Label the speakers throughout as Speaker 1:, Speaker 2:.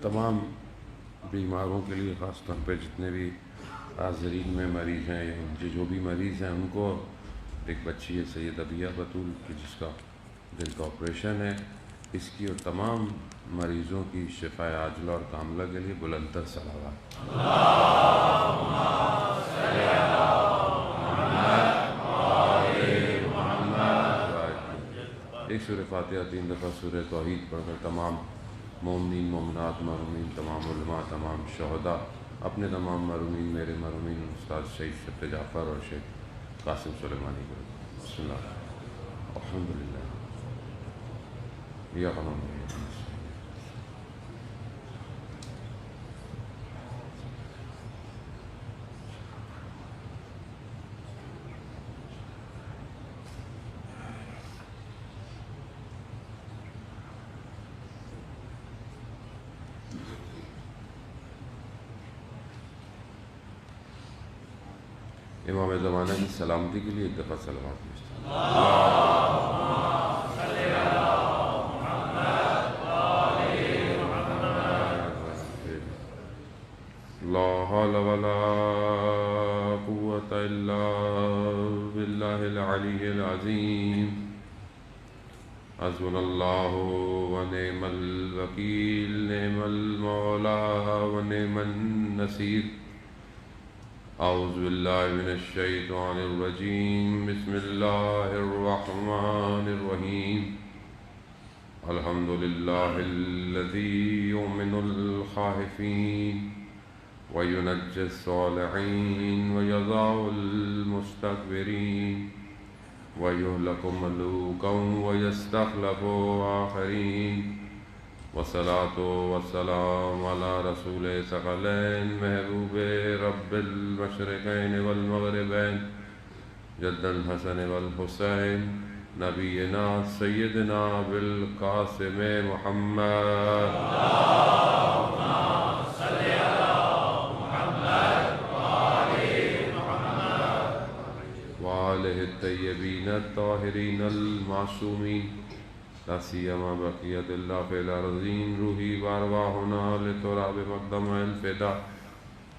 Speaker 1: تمام بیماروں کے لیے، خاص طور پہ جتنے بھی حاضرین میں مریض ہیں یا جو بھی مریض ہیں ان کو، ایک بچی ہے سید ابیہ بطول کی جس کا دل کا آپریشن ہے، اس کی اور تمام مریضوں کی شفاء عاجلہ اور کاملہ کے لیے بلند تر صلوات۔ ایک سورہ فاتحہ 3 دفعہ سورہ توحید پڑھ کر تمام مومنین مومنات مرحومین، تمام علماء، تمام شہداء، اپنے تمام مرحومین، میرے مرحومین استاد شہید شفیع جعفر اور شیخ قاسم سلیمانی کو بسم اللہ الحمدللہ یا غلام امام زمانہ کی سلامتی کے لیے ایک دفعہ صلوات بھیجتے ہیں۔ لا حول ولا قوة الا باللہ العلی العظیم، حسبنا اللہ ونعم الوکیل، نعم المولا ونعم النصیر۔ اعوذ باللہ من الشیطان الرجیم، بسم اللہ الرحمن الرحیم۔ الحمد للہ الذی یؤمن الخائفین وینجی الصالحین ویضع المستکبرین ویہلک ملوکا ویستخلف آخرین، والصلاة والسلام علی رسول ثقلین محبوب رب المشرقین والمغربین، جد الحسن والحسین، نبینا سیدنا بالقاسم محمد وآلہ الطیبین الطاہرین المعصومین، لا سیما بقیت اللہ فی الارضین، روحی وارواحنا لتراب مقدم الفدا،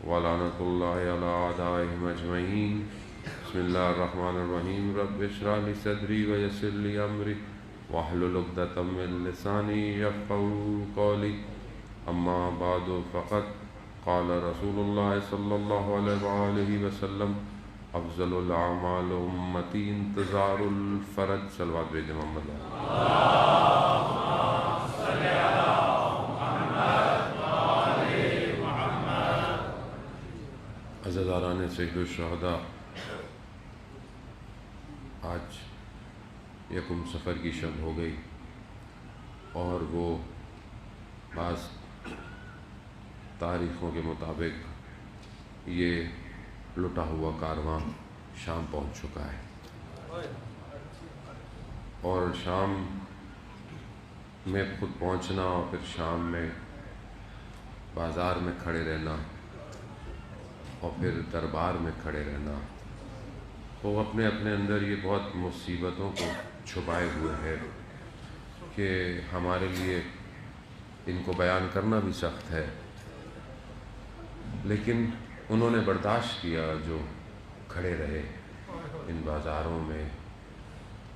Speaker 1: ولعنت اللہ علی اعدائہم اجمعین۔ بسم اللہ الرحمن الرحیم، رب اشرح لی صدری ویسر لی امری واحلل عقدۃ من لسانی یفقہوا قولی، اما بعد فقد قال رسول اللہ صلی اللہ علیہ وآلہ وسلم، افضل الاعمال امتی انتظار الفرج۔ صلوات بھیجیں محمد عزیزاران سید الشہداء، آج یکم سفر کی شب ہو گئی اور وہ بعض تاریخوں کے مطابق یہ لٹا ہوا کارواں شام پہنچ چکا ہے، اور شام میں خود پہنچنا اور پھر شام میں بازار میں کھڑے رہنا اور پھر دربار میں کھڑے رہنا، وہ اپنے اپنے اندر یہ بہت مصیبتوں کو چھپائے ہوئے ہے کہ ہمارے لیے ان کو بیان کرنا بھی سخت ہے، لیکن انہوں نے برداشت کیا جو کھڑے رہے ان بازاروں میں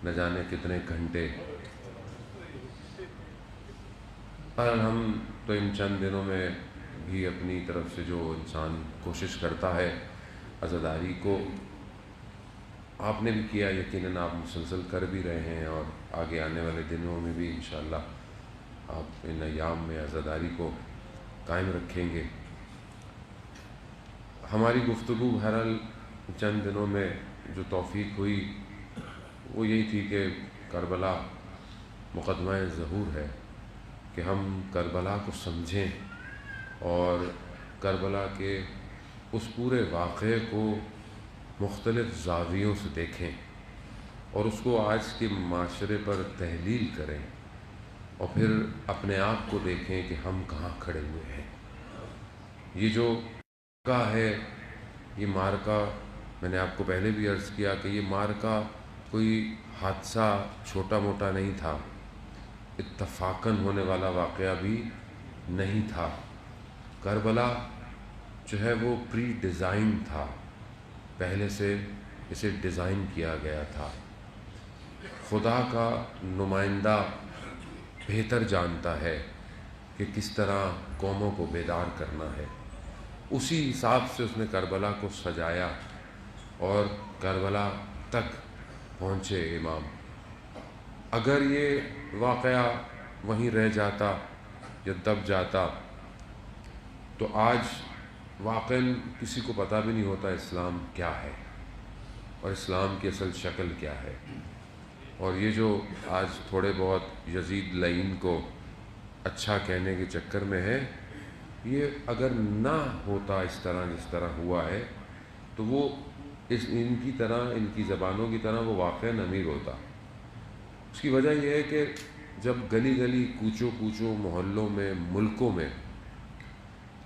Speaker 1: نہ جانے کتنے گھنٹے۔ ہم تو ان چند دنوں میں بھی اپنی طرف سے جو انسان کوشش کرتا ہے عزاداری کو، آپ نے بھی کیا، یقیناً آپ مسلسل کر بھی رہے ہیں، اور آگے آنے والے دنوں میں بھی انشاءاللہ آپ ان ایام میں عزاداری کو قائم رکھیں گے۔ ہماری گفتگو بہرحال چند دنوں میں جو توفیق ہوئی وہ یہی تھی کہ کربلا مقدمہ ظہور ہے، کہ ہم کربلا کو سمجھیں اور کربلا کے اس پورے واقعے کو مختلف زاویوں سے دیکھیں اور اس کو آج کے معاشرے پر تحلیل کریں، اور پھر اپنے آپ کو دیکھیں کہ ہم کہاں کھڑے ہوئے ہیں۔ یہ جو مارکا ہے، یہ مارکا میں نے آپ کو پہلے بھی عرض کیا کہ یہ مارکا کوئی حادثہ چھوٹا موٹا نہیں تھا، اتفاقاً ہونے والا واقعہ بھی نہیں تھا، کربلا جو ہے وہ پری ڈیزائن تھا، پہلے سے اسے ڈیزائن کیا گیا تھا۔ خدا کا نمائندہ بہتر جانتا ہے کہ کس طرح قوموں کو بیدار کرنا ہے، اسی حساب سے اس نے کربلا کو سجایا اور کربلا تک پہنچے امام۔ اگر یہ واقعہ وہیں رہ جاتا یا دب جاتا تو آج واقعاً کسی کو پتہ بھی نہیں ہوتا اسلام کیا ہے اور اسلام کی اصل شکل کیا ہے۔ اور یہ جو آج تھوڑے بہت یزید لعین کو اچھا کہنے کے چکر میں ہے، یہ اگر نہ ہوتا اس طرح جس طرح ہوا ہے تو وہ ان کی طرح، ان کی زبانوں کی طرح وہ واقعاً امیر ہوتا۔ اس کی وجہ یہ ہے کہ جب گلی گلی، کوچوں کوچوں، محلوں میں، ملکوں میں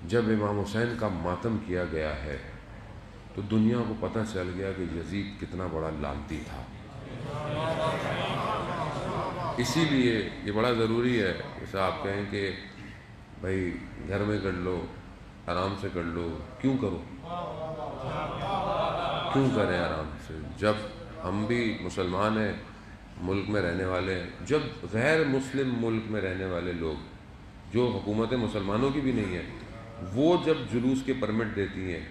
Speaker 1: جب امام حسین کا ماتم کیا گیا ہے تو دنیا کو پتہ چل گیا کہ یزید کتنا بڑا لعنتی تھا۔ اسی لیے یہ بڑا ضروری ہے، جیسے آپ کہیں کہ بھائی گھر میں کر لو، آرام سے کر لو، کیوں کرو؟ کیوں کریں آرام سے؟ جب ہم بھی مسلمان ہیں، ملک میں رہنے والے ہیں، جب غیر مسلم ملک میں رہنے والے لوگ جو حکومت مسلمانوں کی بھی نہیں ہے، وہ جب جلوس کے پرمٹ دیتی ہیں،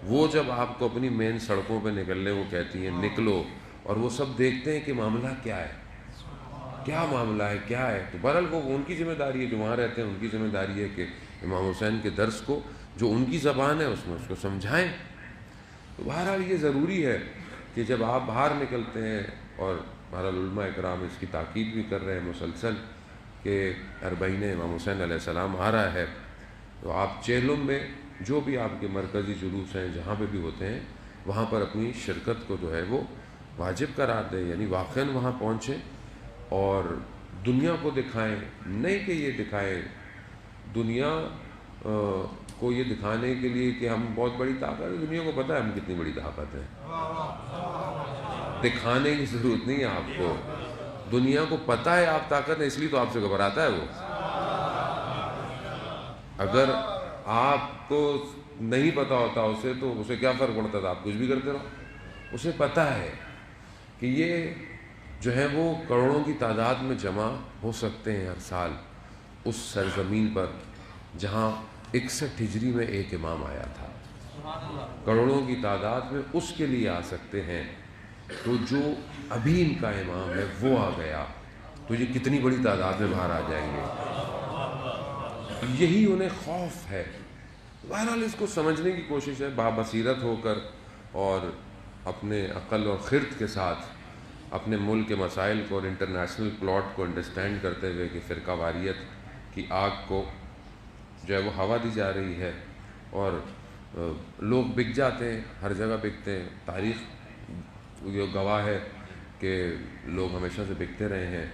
Speaker 1: وہ جب آپ کو اپنی مین سڑکوں پہ نکلنے کو کہتی ہیں نکلو، اور وہ سب دیکھتے ہیں کہ معاملہ کیا ہے، کیا معاملہ ہے، کیا ہے، تو بہرحال وہ ان کی ذمہ داری ہے، جو وہاں رہتے ہیں ان کی ذمہ داری ہے کہ امام حسین کے درس کو جو ان کی زبان ہے اس میں اس کو سمجھائیں۔ تو بہرحال یہ ضروری ہے کہ جب آپ باہر نکلتے ہیں، اور بہرحال علماء اکرام اس کی تاکید بھی کر رہے ہیں مسلسل کہ اربعین امام حسین علیہ السلام آ رہا ہے، تو آپ چہلم میں جو بھی آپ کے مرکزی جلوس ہیں، جہاں پہ بھی ہوتے ہیں، وہاں پر اپنی شرکت کو جو ہے وہ واجب قرار دیں، یعنی واقعاً وہاں پہنچیں اور دنیا کو دکھائیں، نہیں کہ یہ دکھائیں دنیا کو یہ دکھانے کے لیے کہ ہم بہت بڑی طاقت ہے، دنیا کو پتہ ہے ہم کتنی بڑی طاقت ہے، دکھانے کی ضرورت نہیں ہے آپ کو، دنیا کو پتہ ہے آپ طاقت ہے، اس لیے تو آپ سے گھبراتا ہے وہ۔ اگر آپ کو نہیں پتہ ہوتا اسے تو اسے کیا فرق پڑتا تھا، آپ کچھ بھی کرتے رہو، اسے پتہ ہے کہ یہ جو ہے وہ کروڑوں کی تعداد میں جمع ہو سکتے ہیں ہر سال اس سرزمین پر جہاں 61 ہجری میں ایک امام آیا تھا، کروڑوں کی تعداد میں اس کے لیے آ سکتے ہیں، تو جو ابھی ان کا امام ہے وہ آ گیا تو یہ کتنی بڑی تعداد میں باہر آ جائیں گے، یہی انہیں خوف ہے۔ بہرحال اس کو سمجھنے کی کوشش ہے بابصیرت ہو کر اور اپنے عقل اور خرد کے ساتھ اپنے ملک کے مسائل کو اور انٹرنیشنل پلاٹ کو انڈرسٹینڈ کرتے ہوئے کہ فرقہ واریت کی آگ کو جو ہے وہ ہوا دی جا رہی ہے اور لوگ بک جاتے ہیں، ہر جگہ بکتے ہیں، تاریخ یہ گواہ ہے کہ لوگ ہمیشہ سے بکتے رہے ہیں،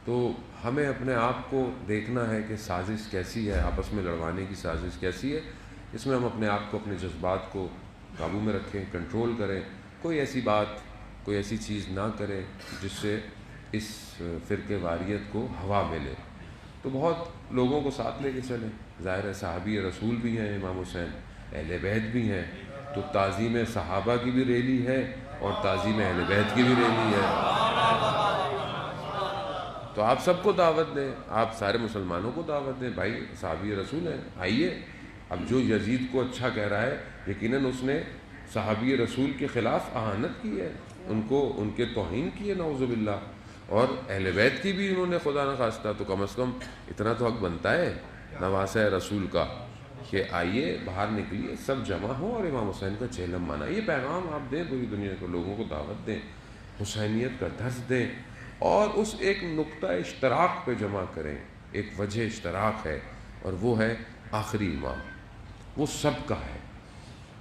Speaker 1: تو ہمیں اپنے آپ کو دیکھنا ہے کہ سازش کیسی ہے، آپس میں لڑوانے کی سازش کیسی ہے، اس میں ہم اپنے آپ کو، اپنے جذبات کو قابو میں رکھیں، کنٹرول کریں، کوئی ایسی بات، کوئی ایسی چیز نہ کریں جس سے اس فرقے واریت کو ہوا ملے۔ تو بہت لوگوں کو ساتھ لے کے چلیں، ظاہر ہے صحابی رسول بھی ہیں امام حسین، اہل بیت بھی ہیں، تو تعظیم صحابہ کی بھی ریلی ہے اور تعظیم اہل بیت کی بھی ریلی ہے، تو آپ سب کو دعوت دیں، آپ سارے مسلمانوں کو دعوت دیں، بھائی صحابی رسول ہیں، آئیے۔ اب جو یزید کو اچھا کہہ رہا ہے یقیناً اس نے صحابی رسول کے خلاف اہانت کی ہے، ان کو، ان کے توہین کی ہے نعوذ باللہ، اور اہل بیت کی بھی انہوں نے خدا نخواستہ، تو کم از کم اتنا تو حق بنتا ہے نواسہ رسول کا کہ آئیے، باہر نکلیے، سب جمع ہوں اور امام حسین کا چہلم مانا۔ یہ پیغام آپ دیں پوری دنیا کو، لوگوں کو دعوت دیں، حسینیت کا درس دیں اور اس ایک نقطہ اشتراک پہ جمع کریں، ایک وجہ اشتراک ہے اور وہ ہے آخری امام، وہ سب کا ہے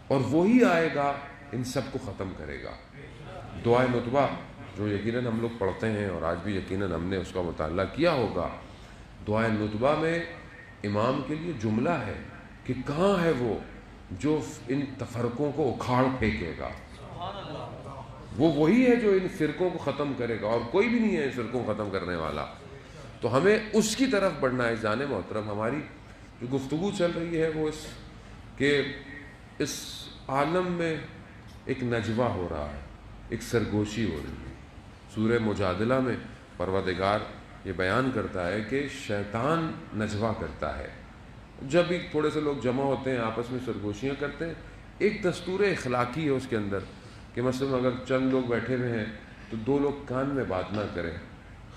Speaker 1: اور وہی آئے گا ان سب کو ختم کرے گا۔ دعائے نطبہ جو یقیناً ہم لوگ پڑھتے ہیں اور آج بھی یقیناً ہم نے اس کا مطالعہ کیا ہوگا، دعائے نطبہ میں امام کے لیے جملہ ہے کہ کہاں ہے وہ جو ان تفرقوں کو اکھاڑ پھینکے گا، وہ وہی ہے جو ان فرقوں کو ختم کرے گا، اور کوئی بھی نہیں ہے ان فرقوں کو ختم کرنے والا۔ تو ہمیں اس کی طرف بڑھنا ہے. جان محترم، ہماری جو گفتگو چل رہی ہے وہ اس عالم میں ایک نجوہ ہو رہا ہے، ایک سرگوشی ہو رہی ہے. سورہ مجادلہ میں پروردگار یہ بیان کرتا ہے کہ شیطان نجوہ کرتا ہے. جب بھی تھوڑے سے لوگ جمع ہوتے ہیں آپس میں سرگوشیاں کرتے ہیں، ایک دستور اخلاقی ہے اس کے اندر کہ مثلا اگر چند لوگ بیٹھے ہوئے ہیں تو 2 لوگ کان میں بات نہ کریں،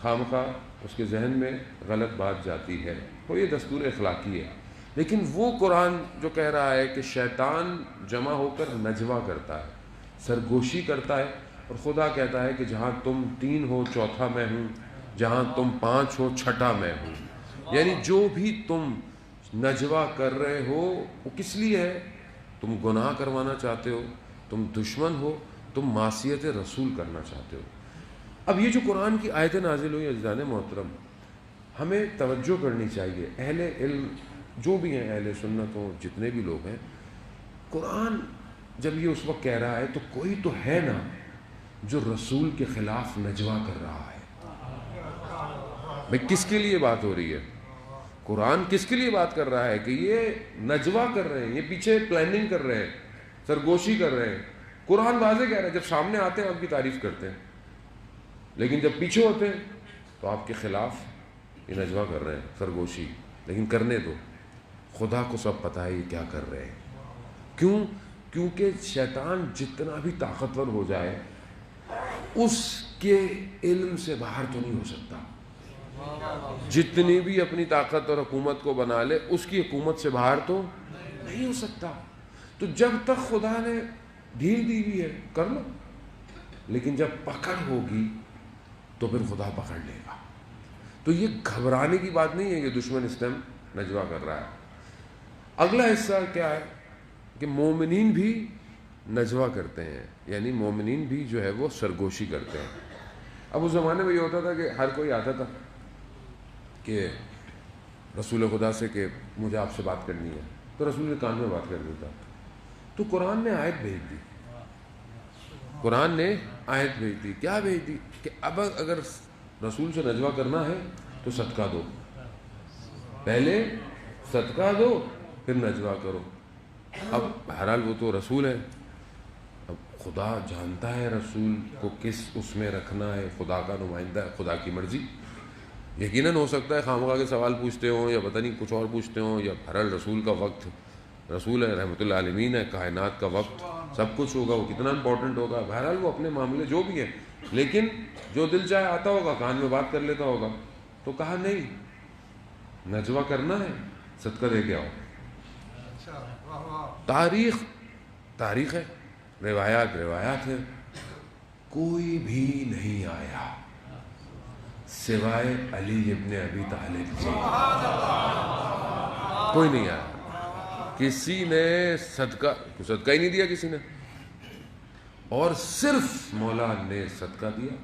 Speaker 1: خامخواہ اس کے ذہن میں غلط بات جاتی ہے، تو یہ دستور اخلاقی ہے. لیکن وہ قرآن جو کہہ رہا ہے کہ شیطان جمع ہو کر نجوہ کرتا ہے، سرگوشی کرتا ہے، اور خدا کہتا ہے کہ جہاں تم 3 ہو چوتھا میں ہوں، جہاں تم 5 ہو چھٹا میں ہوں. یعنی جو بھی تم نجوہ کر رہے ہو وہ کس لیے ہے؟ تم گناہ کروانا چاہتے ہو، تم دشمن ہو، تم معصیت رسول کرنا چاہتے ہو. اب یہ جو قرآن کی آیتیں نازل ہوئی عزیزان محترم، ہمیں توجہ کرنی چاہیے. اہل علم جو بھی ہیں، اہل سنت ہوں، جتنے بھی لوگ ہیں، قرآن جب یہ اس وقت کہہ رہا ہے تو کوئی تو ہے نا جو رسول کے خلاف نجوہ کر رہا ہے. بھئی کس کے لیے بات ہو رہی ہے؟ قرآن کس کے لیے بات کر رہا ہے کہ یہ نجوہ کر رہے ہیں، یہ پیچھے پلاننگ کر رہے ہیں، سرگوشی کر رہے ہیں. قرآن واضح کہہ رہا ہے جب سامنے آتے ہیں آپ کی تعریف کرتے ہیں، لیکن جب پیچھے ہوتے ہیں تو آپ کے خلاف یہ نجوہ کر رہے ہیں، سرگوشی. لیکن کرنے دو، خدا کو سب پتہ ہے یہ کیا کر رہے ہیں. کیوں؟ کیونکہ شیطان جتنا بھی طاقتور ہو جائے اس کے علم سے باہر تو نہیں ہو سکتا. جتنی بھی اپنی طاقت اور حکومت کو بنا لے اس کی حکومت سے باہر تو نہیں ہو سکتا. تو جب تک خدا نے ڈھیل دی ہوئی ہے کر لو، لیکن جب پکڑ ہوگی تو پھر خدا پکڑ لے گا. تو یہ گھبرانے کی بات نہیں ہے، یہ دشمن اس ٹائم نجوہ کر رہا ہے. اگلا حصہ کیا ہے کہ مومنین بھی نجوہ کرتے ہیں، یعنی مومنین بھی جو ہے وہ سرگوشی کرتے ہیں. اب اس زمانے میں یہ ہوتا تھا کہ ہر کوئی آتا تھا کہ رسول خدا سے کہ مجھے آپ سے بات کرنی ہے، تو رسول کے کان میں بات کر دیتا. تو قرآن نے آیت بھیج دی، قرآن نے آیت بھیج دی. کیا بھیج دی؟ کہ اب اگر رسول سے نجوہ کرنا ہے تو صدقہ دو، پہلے صدقہ دو پھر نجوہ کرو. اب بہرحال وہ تو رسول ہے، اب خدا جانتا ہے رسول کو کس اس میں رکھنا ہے، خدا کا نمائندہ ہے، خدا کی مرضی. یقیناً ہو سکتا ہے خامخواہ کے سوال پوچھتے ہوں یا پتہ نہیں کچھ اور پوچھتے ہوں، یا بہرحال رسول کا وقت، رسول ہے، رحمۃ اللہ عالمین ہے، کائنات کا وقت سب کچھ ہوگا، وہ کتنا امپورٹنٹ ہوگا. بہرحال وہ اپنے معاملے جو بھی ہیں، لیکن جو دل چاہے آتا ہوگا کان میں بات کر لیتا ہوگا. تو کہا نہیں، نجوہ کرنا ہے صدقہ دے کے آؤ. تاریخ ہے، روایات ہے، کوئی بھی نہیں آیا سوائے علی ابن ابی طالب کے، کوئی نہیں آیا. کسی نے صدقہ ہی نہیں دیا کسی نے، اور صرف مولا نے صدقہ دیا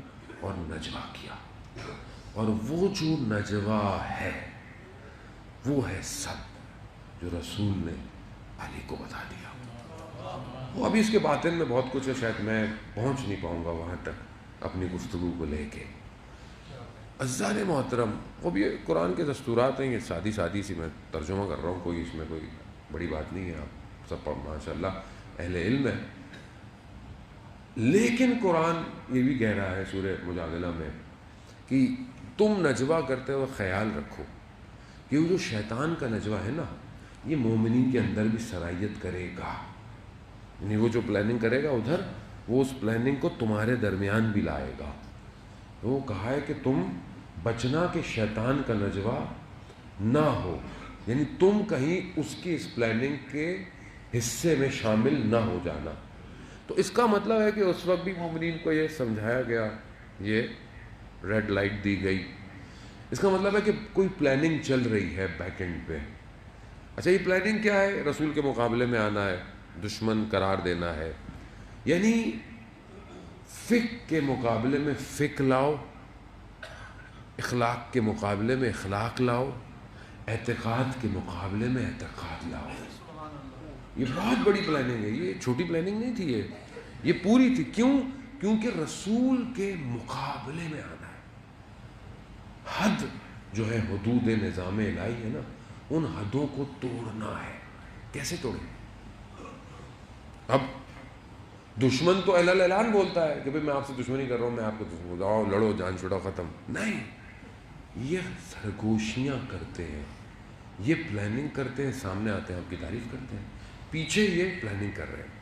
Speaker 1: اور نجوہ کیا. اور وہ جو نجوہ ہے وہ ہے سب جو رسول نے علی کو بتا دیا. وہ ابھی اس کے باطن میں بہت کچھ ہے، شاید میں پہنچ نہیں پاؤں گا وہاں تک اپنی گفتگو کو لے کے. عزیزان محترم، وہ بھی قرآن کے دستورات ہیں، یہ سادی سی میں ترجمہ کر رہا ہوں، کوئی اس میں کوئی بڑی بات نہیں ہے. آپ سب ماشاء اللہ اہل علم ہے. لیکن قرآن یہ بھی کہہ رہا ہے سورہ مجادلہ میں کہ تم نجوہ کرتے ہوئے خیال رکھو کہ وہ جو شیطان کا نجوہ ہے نا، یہ مومنین کے اندر بھی سرایت کرے گا. یعنی وہ جو پلاننگ کرے گا ادھر، وہ اس پلاننگ کو تمہارے درمیان بھی لائے گا. وہ کہا ہے کہ تم بچنا کہ شیطان کا نجوہ نہ ہو، یعنی تم کہیں اس کی اس پلاننگ کے حصے میں شامل نہ ہو جانا. تو اس کا مطلب ہے کہ اس وقت بھی مومنین کو یہ سمجھایا گیا، یہ ریڈ لائٹ دی گئی. اس کا مطلب ہے کہ کوئی پلاننگ چل رہی ہے بیک اینڈ پہ. اچھا، یہ پلاننگ کیا ہے؟ رسول کے مقابلے میں آنا ہے، دشمن قرار دینا ہے. یعنی فقہ کے مقابلے میں فقہ لاؤ، اخلاق کے مقابلے میں اخلاق لاؤ، اعتقاد کے مقابلے میں اعتقاد لاؤ. یہ بہت بڑی پلاننگ ہے، یہ چھوٹی پلاننگ نہیں تھی، یہ پوری تھی. کیوں؟ کیونکہ رسول کے مقابلے میں آنا ہے. حد جو ہے حدود نظام الہی ہے نا، ان حدوں کو توڑنا ہے. کیسے توڑیں؟ اب دشمن تو اعلان بولتا ہے کہ بھئی میں آپ سے دشمنی کر رہا ہوں، میں آپ کو دشمن، آؤ لڑو، جان چھڑاؤ، ختم. نہیں، یہ سرگوشیاں کرتے ہیں، یہ پلاننگ کرتے ہیں، سامنے آتے ہیں آپ کی تعریف کرتے ہیں، پیچھے یہ پلاننگ کر رہے ہیں.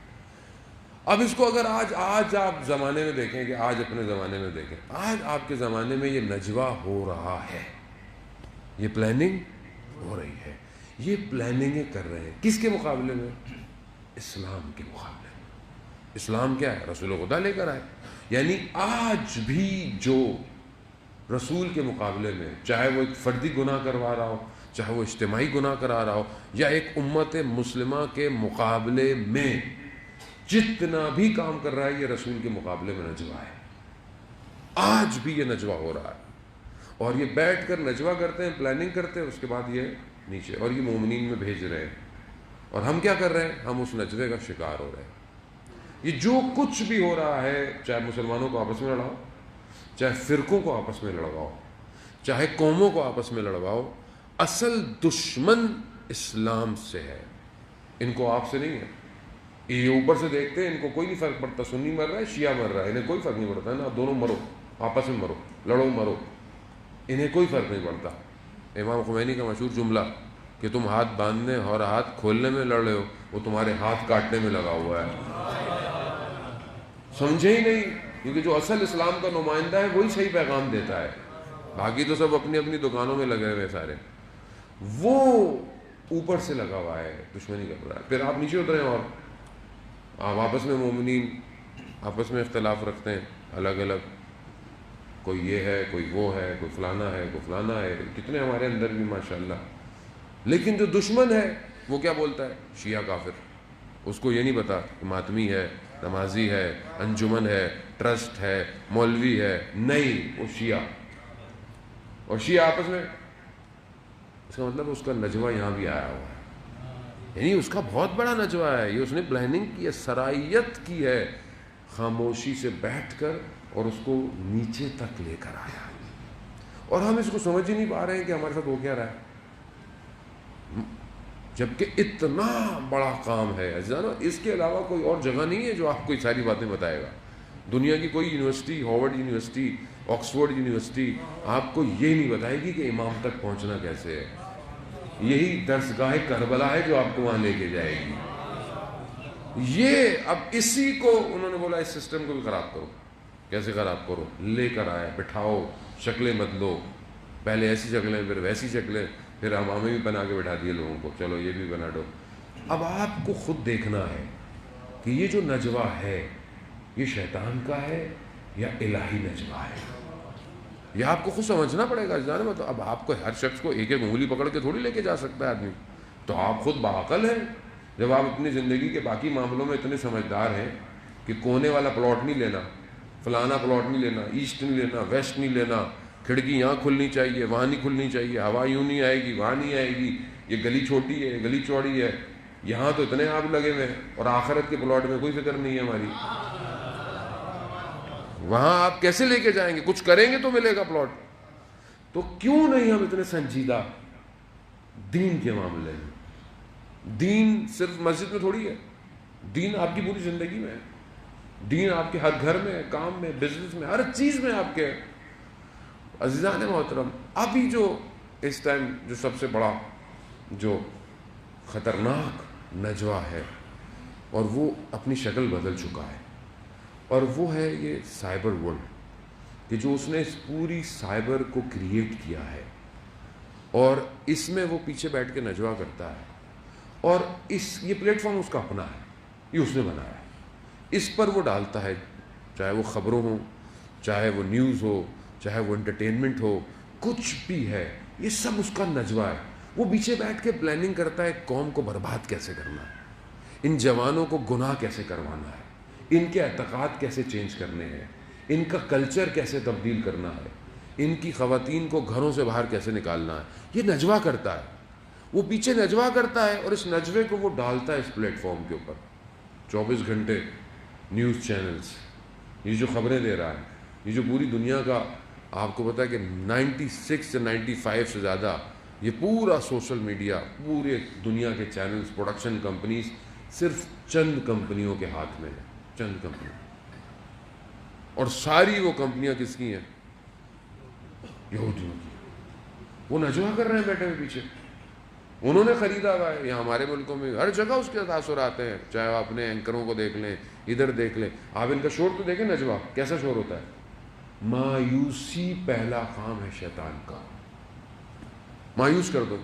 Speaker 1: اب اس کو اگر آج آپ زمانے میں دیکھیں، کہ آج اپنے زمانے میں دیکھیں، آج آپ کے زمانے میں یہ نجوہ ہو رہا ہے، یہ پلاننگ ہو رہی ہے، یہ پلاننگیں کر رہے ہیں. کس کے مقابلے میں؟ اسلام کے مقابلے میں. اسلام کیا ہے؟ رسول خدا لے کر آئے. یعنی آج بھی جو رسول کے مقابلے میں، چاہے وہ ایک فردی گناہ کروا رہا ہو، چاہے وہ اجتماعی گناہ کرا رہا ہو، یا ایک امت مسلمہ کے مقابلے میں جتنا بھی کام کر رہا ہے، یہ رسول کے مقابلے میں نجوہ ہے. آج بھی یہ نجوہ ہو رہا ہے، اور یہ بیٹھ کر نجوہ کرتے ہیں، پلاننگ کرتے ہیں، اس کے بعد یہ نیچے، اور یہ مومنین میں بھیج رہے ہیں. اور ہم کیا کر رہے ہیں؟ ہم اس نجوے کا شکار ہو رہے ہیں. یہ جو کچھ بھی ہو رہا ہے، چاہے مسلمانوں کو آپس میں لڑاؤ، چاہے فرقوں کو آپس میں لڑواؤ، چاہے قوموں کو آپس میں لڑواؤ، اصل دشمن اسلام سے ہے، ان کو آپ سے نہیں ہے. یہ اوپر سے دیکھتے ہیں، ان کو کوئی نہیں فرق پڑتا، سنی مر رہا ہے، شیعہ مر رہا ہے، انہیں کوئی فرق نہیں پڑتا ہے نا. آپ دونوں مرو، آپس میں مرو، لڑو مرو، انہیں کوئی فرق نہیں پڑتا. امام خمینی کا مشہور جملہ کہ تم ہاتھ باندھنے اور ہاتھ کھولنے میں لڑ رہے ہو، وہ تمہارے ہاتھ کاٹنے میں لگا ہوا ہے. سمجھے ہی نہیں، کیونکہ جو اصل اسلام کا نمائندہ ہے وہی صحیح پیغام دیتا ہے، باقی تو سب اپنی اپنی دکانوں میں لگے ہوئے سارے. وہ اوپر سے لگا ہوا ہے، دشمنی کر رہا ہے. پھر آپ نیچے اتریں، اور آپ آپس میں مومنین آپس میں اختلاف رکھتے ہیں، الگ الگ، کوئی یہ ہے، کوئی وہ ہے، کوئی فلانا ہے، کوئی فلانا ہے، کتنے ہمارے اندر بھی ماشاءاللہ. لیکن جو دشمن ہے وہ کیا بولتا ہے؟ شیعہ کافر. اس کو یہ نہیں پتا کہ ماتمی ہے، نمازی ہے، انجمن ہے، ٹرسٹ ہے، مولوی ہے، نہیں، وہ شیعہ. اور شیعہ آپس میں، اس کا مطلب اس کا نجوہ یہاں بھی آیا ہوا ہے. یعنی اس کا بہت بڑا نجوہ ہے، یہ اس نے پلاننگ کی ہے، سرائیت کی ہے، خاموشی سے بیٹھ کر، اور اس کو نیچے تک لے کر آیا. اور ہم اس کو سمجھ ہی نہیں پا رہے ہیں کہ ہمارے ساتھ ہو کیا رہا ہے، جبکہ اتنا بڑا کام ہے. عزیزانو، اس کے علاوہ کوئی اور جگہ نہیں ہے جو آپ کو یہ ساری باتیں بتائے گا. دنیا کی کوئی university, Harvard university, Oxford university, آپ کو یہ نہیں بتائے گی کہ امام تک پہنچنا کیسے ہے. یہی درسگاہ کربلا ہے جو آپ کو وہاں لے کے جائے گی. یہ اب اسی کو انہوں نے بولا، اس سسٹم کو بھی خراب کرو. کیسے خراب کرو؟ لے کر آئے، بٹھاؤ، شکلیں بدلو، پہلے ایسی شکلیں، پھر ویسی شکلیں، پھر امامے بھی بنا کے بٹھا دیے لوگوں کو، چلو یہ بھی بنا دو. اب آپ کو خود دیکھنا ہے کہ یہ جو نجوہ ہے یہ شیطان کا ہے یا الہی نجوہ ہے. یہ آپ کو خود سمجھنا پڑے گا. جانے مطلب اب آپ کو ہر شخص کو ایک ایک انگلی پکڑ کے تھوڑی لے کے جا سکتا ہے آدمی. تو آپ خود باعقل ہیں جب آپ اپنی زندگی کے باقی معاملوں میں اتنے سمجھدار ہیں کہ کونے والا پلاٹ نہیں لینا، فلانا پلاٹ نہیں لینا، ایسٹ نہیں لینا، ویسٹ نہیں لینا، کھڑکی یہاں کھلنی چاہیے، وہاں نہیں کھلنی چاہیے، ہوا یوں نہیں آئے گی، وہاں نہیں آئے گی، یہ گلی چھوٹی ہے، یہ گلی چوڑی ہے، یہاں تو اتنے آپ لگے ہوئے ہیں، اور آخرت کے پلاٹ میں کوئی فکر نہیں ہے ہماری. وہاں آپ کیسے لے کے جائیں گے؟ کچھ کریں گے تو ملے گا پلاٹ. تو کیوں نہیں ہم اتنے سنجیدہ دین کے معاملے میں؟ دین صرف مسجد میں تھوڑی ہے، دین آپ کی پوری زندگی میں ہے، دین آپ کے ہر گھر میں، کام میں، بزنس میں، ہر چیز میں آپ کے. عزیزان محترم، ابھی جو اس ٹائم جو سب سے بڑا جو خطرناک نجوہ ہے، اور وہ اپنی شکل بدل چکا ہے، اور وہ ہے یہ سائبر ورلڈ، کہ جو اس نے اس پوری سائبر کو کریٹ کیا ہے، اور اس میں وہ پیچھے بیٹھ کے نجوہ کرتا ہے. اور یہ پلیٹ فارم اس کا اپنا ہے، یہ اس نے بنایا ہے. اس پر وہ ڈالتا ہے، چاہے وہ خبروں ہوں، چاہے وہ نیوز ہو، چاہے وہ انٹرٹینمنٹ ہو، کچھ بھی ہے، یہ سب اس کا نجوہ ہے. وہ پیچھے بیٹھ کے پلاننگ کرتا ہے قوم کو برباد کیسے کرنا ہے، ان جوانوں کو گناہ کیسے کروانا ہے، ان کے اعتقاد کیسے چینج کرنے ہیں، ان کا کلچر کیسے تبدیل کرنا ہے، ان کی خواتین کو گھروں سے باہر کیسے نکالنا ہے. یہ نجوہ کرتا ہے، وہ پیچھے نجوہ کرتا ہے، اور اس نجوے کو وہ ڈالتا ہے اس پلیٹ فارم کے اوپر. 24 گھنٹے نیوز چینلز، یہ جو خبریں دے رہا ہے، یہ جو پوری دنیا کا آپ کو پتا ہے کہ 96 سے 95 سے زیادہ یہ پورا سوشل میڈیا، پورے دنیا کے چینلز، پروڈکشن کمپنیز صرف چند کمپنیوں کے ہاتھ میں ہے، چند کمپنیوں، اور ساری وہ کمپنیاں کس کی ہیں؟ یہودیوں کی۔ وہ نجوا کر رہے ہیں بیٹھے ہوئے پیچھے، انہوں نے خریدا ہوا ہے۔ یہاں ہمارے ملکوں میں ہر جگہ اس کے تاثرات ہیں، چاہے آپ اپنے اینکروں کو دیکھ لیں، ادھر دیکھ لیں، آپ ان کا شور تو دیکھیں، نجوا کیسا شور ہوتا ہے۔ مایوسی پہلا کام ہے شیطان کا، مایوس کر دو۔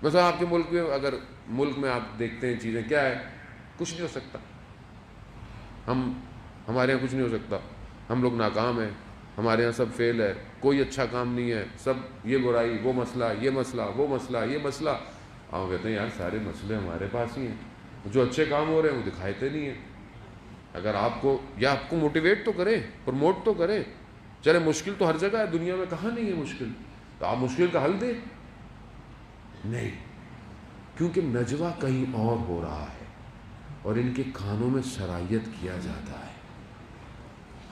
Speaker 1: مثلا آپ کے ملک میں، اگر ملک میں آپ دیکھتے ہیں چیزیں کیا ہے، کچھ نہیں ہو سکتا، ہمارے یہاں کچھ نہیں ہو سکتا، ہم لوگ ناکام ہیں، ہمارے یہاں سب فیل ہے، کوئی اچھا کام نہیں ہے، سب یہ برائی، وہ مسئلہ، یہ مسئلہ، وہ مسئلہ، یہ مسئلہ۔ آپ کہتے ہیں یار سارے مسئلے ہمارے پاس ہی ہیں، جو اچھے کام ہو رہے ہیں وہ دکھاتے نہیں ہیں۔ اگر آپ کو، یا آپ کو موٹیویٹ تو کریں، پروموٹ تو کریں، چلے مشکل تو ہر جگہ ہے دنیا میں، کہاں نہیں ہے مشکل، تو آپ مشکل کا حل دیں۔ نہیں، کیونکہ نجوا کہیں اور ہو رہا ہے اور ان کے کانوں میں سرایت کیا جاتا ہے،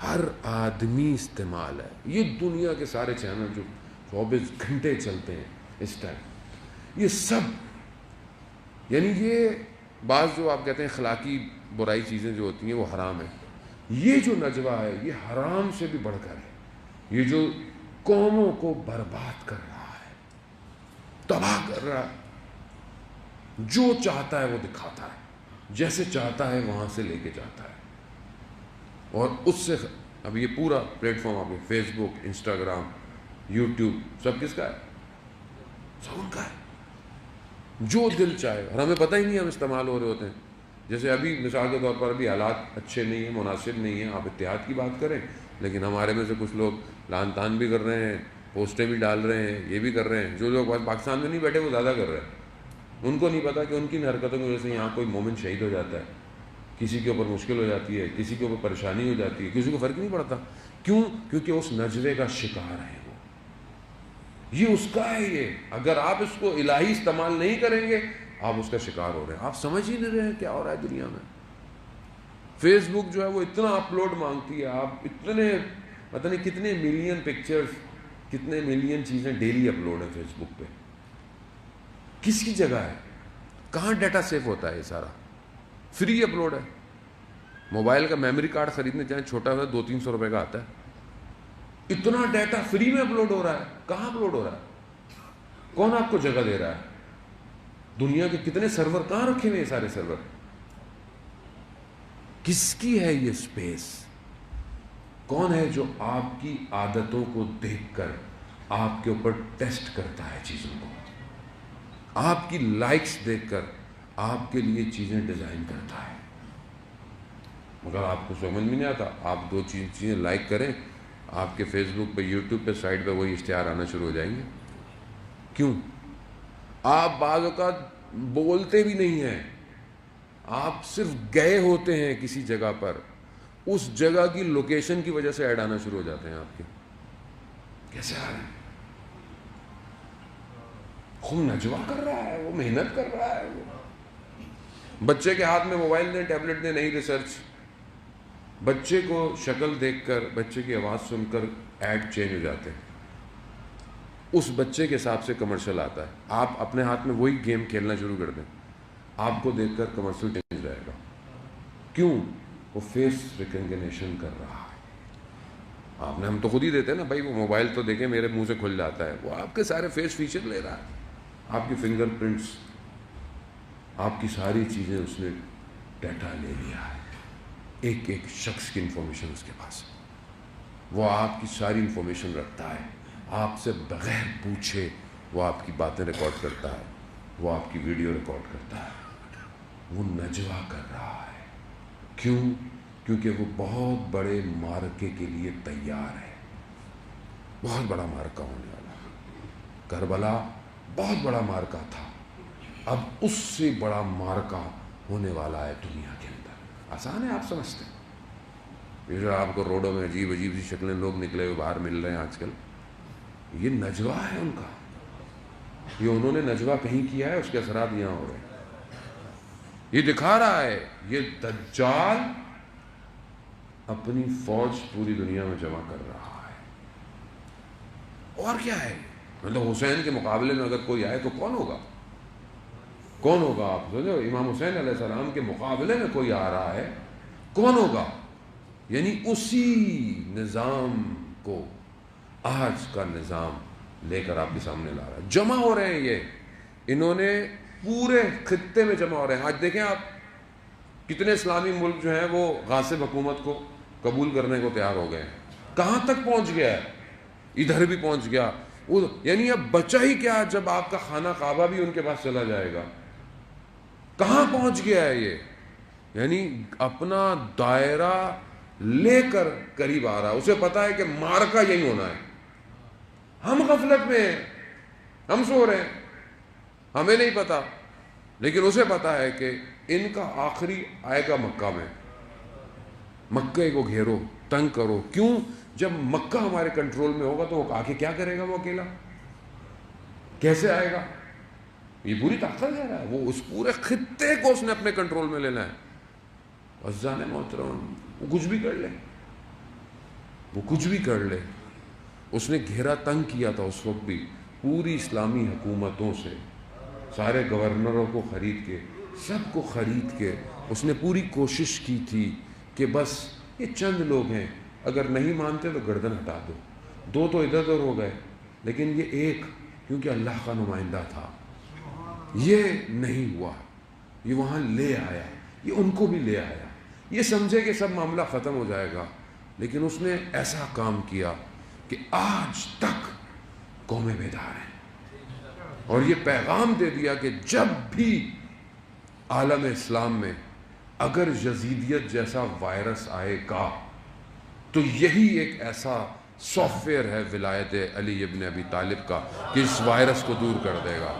Speaker 1: ہر آدمی استعمال ہے۔ یہ دنیا کے سارے چینل جو 24 گھنٹے چلتے ہیں اس ٹائم، یہ سب، یعنی یہ بعض جو آپ کہتے ہیں اخلاقی برائی چیزیں جو ہوتی ہیں وہ حرام ہیں، یہ جو نجوا ہے یہ حرام سے بھی بڑھ کر ہے، یہ جو قوموں کو برباد کر رہا ہے، تباہ کر رہا ہے، جو چاہتا ہے وہ دکھاتا ہے، جیسے چاہتا ہے وہاں سے لے کے جاتا ہے، اور اس سے اب یہ پورا پلیٹ فارم آپ کو فیس بک، انسٹاگرام، یوٹیوب، سب کس کا ہے؟ سب ان کا ہے، جو دل چاہے، اور ہمیں پتہ ہی نہیں ہم استعمال ہو رہے ہوتے ہیں۔ جیسے ابھی مثال کے طور پر ابھی حالات اچھے نہیں ہیں، مناسب نہیں ہیں، آپ اتحاد کی بات کریں، لیکن ہمارے میں سے کچھ لوگ لان تان بھی کر رہے ہیں، پوسٹیں بھی ڈال رہے ہیں، یہ بھی کر رہے ہیں۔ جو لوگ پاکستان میں نہیں بیٹھے وہ زیادہ کر رہے ہیں، ان کو نہیں پتا کہ ان کی حرکتوں کی وجہ سے یہاں کوئی مومن شہید ہو جاتا ہے، کسی کے اوپر مشکل ہو جاتی ہے، کسی کے اوپر پریشانی ہو جاتی ہے، کسی کو فرق نہیں پڑتا۔ کیوں؟ کیونکہ اس نجوے کا شکار ہے وہ، یہ اس کا ہے۔ یہ اگر آپ اس کو الہی استعمال نہیں کریں گے، آپ اس کا شکار ہو رہے ہیں، آپ سمجھ ہی نہیں رہے ہیں کیا ہو رہا ہے دنیا میں۔ فیس بک جو ہے وہ اتنا اپلوڈ مانگتی ہے، آپ اتنے پتہ نہیں کتنے ملین پکچرز، کتنے ملین چیزیں ڈیلی اپلوڈ ہیں فیس بک پہ، کس کی جگہ ہے؟ کہاں ڈیٹا سیف ہوتا ہے؟ یہ سارا فری اپلوڈ ہے۔ موبائل کا میموری کارڈ خریدنے جائیں چھوٹا سا 200-300 روپے کا آتا ہے، اتنا ڈیٹا فری میں اپلوڈ ہو رہا ہے۔ کہاں اپلوڈ ہو رہا ہے؟ کون آپ کو جگہ دے رہا ہے؟ دنیا کے کتنے سرور کہاں رکھے ہوئے؟ یہ سارے سرور کس کی ہے؟ یہ سپیس کون ہے جو آپ کی عادتوں کو دیکھ کر آپ کے اوپر ٹیسٹ کرتا ہے چیزوں کو، آپ کی لائکس دیکھ کر آپ کے لیے چیزیں ڈیزائن کرتا ہے؟ مگر آپ کو سمجھ میں نہیں آتا، آپ دو چیزیں لائک کریں، آپ کے فیس بک پہ، یوٹیوب پہ، سائٹ پہ وہی اشتہار آنا شروع ہو جائیں گے۔ کیوں؟ آپ بعض اوقات بولتے بھی نہیں ہیں، آپ صرف گئے ہوتے ہیں کسی جگہ پر، اس جگہ کی لوکیشن کی وجہ سے ایڈ آنا شروع ہو جاتے ہیں آپ کے۔ کیسے آ رہے ہیں؟ خود نجوا کر رہا ہے وہ، محنت کر رہا ہے وہ۔ بچے کے ہاتھ میں موبائل دیں، ٹیبلٹ دیں، نہیں ریسرچ، بچے کو شکل دیکھ کر، بچے کی آواز سن کر ایڈ چینج ہو جاتے ہیں، اس بچے کے حساب سے کمرشل آتا ہے۔ آپ اپنے ہاتھ میں وہی گیم کھیلنا شروع کر دیں، آپ کو دیکھ کر کمرشل چینج رہے گا۔ کیوں؟ وہ فیس ریکگنیشن کر رہا ہے۔ آپ نے، ہم تو خود ہی دیتے ہیں نا بھائی، وہ موبائل تو دیکھیں میرے منہ سے کھل جاتا ہے، وہ آپ کے سارے فیس فیچر لے رہا ہے، آپ کی فنگر پرنٹس، آپ کی ساری چیزیں اس نے ڈیٹا لے لیا ہے، ایک ایک شخص کی انفارمیشن اس کے پاس، وہ آپ کی ساری انفارمیشن رکھتا ہے، آپ سے بغیر پوچھے وہ آپ کی باتیں ریکارڈ کرتا ہے، وہ آپ کی ویڈیو ریکارڈ کرتا ہے، وہ نجوا کر رہا ہے۔ کیوں؟ کیونکہ وہ بہت بڑے معرکے کے لیے تیار ہے، بہت بڑا معرکہ ہونے والا ہے۔ کربلا بہت بڑا معرکہ تھا، اب اس سے بڑا معرکہ ہونے والا ہے دنیا کے اندر۔ آسان ہے، آپ سمجھتے ہیں، یہ جو آپ کو روڈوں میں عجیب عجیب سی شکلیں لوگ نکلے ہوئے باہر مل رہے ہیں آج کل، یہ نجوا ہے ان کا، یہ انہوں نے نجوا کہیں کیا ہے، اس کے اثرات یہاں ہو رہے ہیں۔ یہ دکھا رہا ہے، یہ دجال اپنی فوج پوری دنیا میں جمع کر رہا ہے، اور کیا ہے؟ مطلب حسین کے مقابلے میں اگر کوئی آئے تو کون ہوگا؟ کون ہوگا؟ آپ سوچو، امام حسین علیہ السلام کے مقابلے میں کوئی آ رہا ہے، کون ہوگا؟ یعنی اسی نظام کو آج کا نظام لے کر آپ کے سامنے لا رہا ہے. جمع ہو رہے ہیں یہ، انہوں نے پورے خطے میں جمع ہو رہے ہیں. آج دیکھیں آپ کتنے اسلامی ملک جو ہیں وہ غاصب حکومت کو قبول کرنے کو تیار ہو گئے ہیں. کہاں تک پہنچ گیا ہے؟ ادھر بھی پہنچ گیا. یعنی اب بچا ہی کیا جب آپ کا خانہ کعبہ بھی ان کے پاس چلا جائے گا. کہاں پہنچ گیا ہے یہ؟ یعنی اپنا دائرہ لے کر قریب آ رہا ہے. اسے پتا ہے کہ معرکہ یہی ہونا ہے. ہم غفلت میں ہیں، ہم سو رہے ہیں، ہمیں نہیں پتا، لیکن اسے پتا ہے کہ ان کا آخری آئے گا مکہ میں. مکے کو گھیرو، تنگ کرو. کیوں؟ جب مکہ ہمارے کنٹرول میں ہوگا تو وہ آگے کیا کرے گا؟ وہ اکیلا کیسے آئے گا؟ یہ پوری طاقت دے رہا ہے. وہ اس پورے خطے کو اس نے اپنے کنٹرول میں لینا ہے. عزیزان محترم، وہ کچھ بھی کر لے، وہ کچھ بھی کر لے. اس نے گھیرا تنگ کیا تھا اس وقت بھی پوری اسلامی حکومتوں سے، سارے گورنروں کو خرید کے، سب کو خرید کے اس نے پوری کوشش کی تھی کہ بس یہ چند لوگ ہیں، اگر نہیں مانتے تو گردن ہٹا دو. دو تو ادھر ادھر ہو گئے، لیکن یہ ایک کیونکہ اللہ کا نمائندہ تھا یہ نہیں ہوا. یہ وہاں لے آیا، یہ ان کو بھی لے آیا. یہ سمجھے کہ سب معاملہ ختم ہو جائے گا، لیکن اس نے ایسا کام کیا کہ آج تک قومیں بیدار ہیں. اور یہ پیغام دے دیا کہ جب بھی عالم اسلام میں اگر یزیدیت جیسا وائرس آئے گا تو یہی ایک ایسا سافٹ ویئر ہے ولایت علی ابن ابی طالب کا کہ اس وائرس کو دور کر دے گا.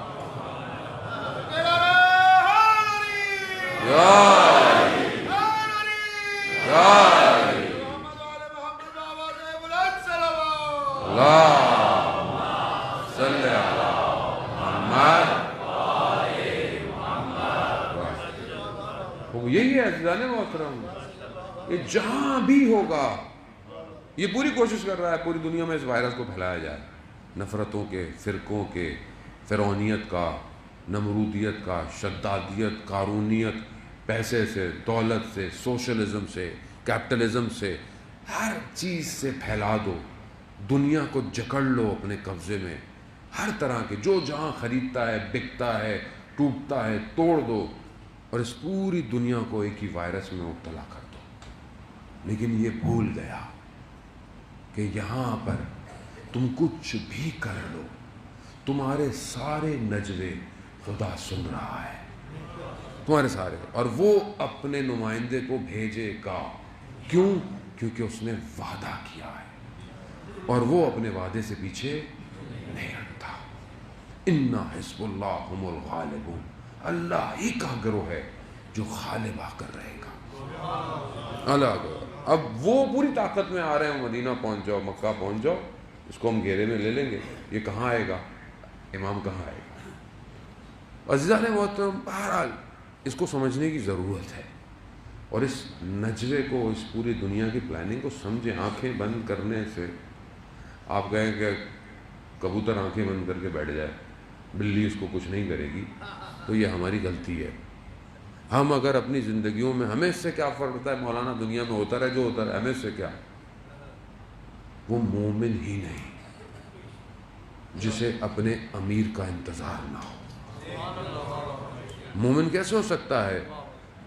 Speaker 1: یہی ہے عزیزان محترم. یہ جہاں بھی ہوگا یہ پوری کوشش کر رہا ہے پوری دنیا میں اس وائرس کو پھیلایا جائے. نفرتوں کے، فرقوں کے، فرعونیت کا، نمرودیت کا، شدادیت، قارونیت، پیسے سے، دولت سے، سوشلزم سے، کیپٹلزم سے، ہر چیز سے پھیلا دو. دنیا کو جکڑ لو اپنے قبضے میں. ہر طرح کے جو جہاں خریدتا ہے، بکتا ہے، ٹوٹتا ہے، توڑ دو اور اس پوری دنیا کو ایک ہی وائرس میں مبتلا کر دو. لیکن یہ بھول گیا کہ یہاں پر تم کچھ بھی کر لو، تمہارے سارے نجوے خدا سن رہا ہے، تمہارے سارے. اور وہ اپنے نمائندے کو بھیجے گا. کیوں؟ کیونکہ اس نے وعدہ کیا ہے اور وہ اپنے وعدے سے پیچھے نہیں ہٹتا. اِنَّ حِزْبَ اللَّهِ هُمُ الْغَالِبُونَ. اللہ ہی کا گروہ ہے جو غالب آ کر رہے گا. اللہ. اب وہ پوری طاقت میں آ رہے ہیں. مدینہ پہنچ جاؤ، مکہ پہنچ جاؤ، اس کو ہم گھیرے میں لے لیں گے. یہ کہاں آئے گا؟ امام کہاں آئے گا؟ عزیزان محترم، بہرحال اس کو سمجھنے کی ضرورت ہے اور اس نجوے کو، اس پوری دنیا کی پلاننگ کو سمجھیں. آنکھیں بند کرنے سے آپ کہیں کہ کبوتر آنکھیں بند کر کے بیٹھ جائے، بلی اس کو کچھ نہیں کرے گی، تو یہ ہماری غلطی ہے. ہم اگر اپنی زندگیوں میں، ہمیں اس سے کیا فرق پڑتا ہے؟ مولانا دنیا میں ہوتا رہے جو ہوتا رہے، ہمیں اس سے کیا؟ وہ مومن ہی نہیں جسے اپنے امیر کا انتظار نہ ہو. مومن کیسے ہو سکتا ہے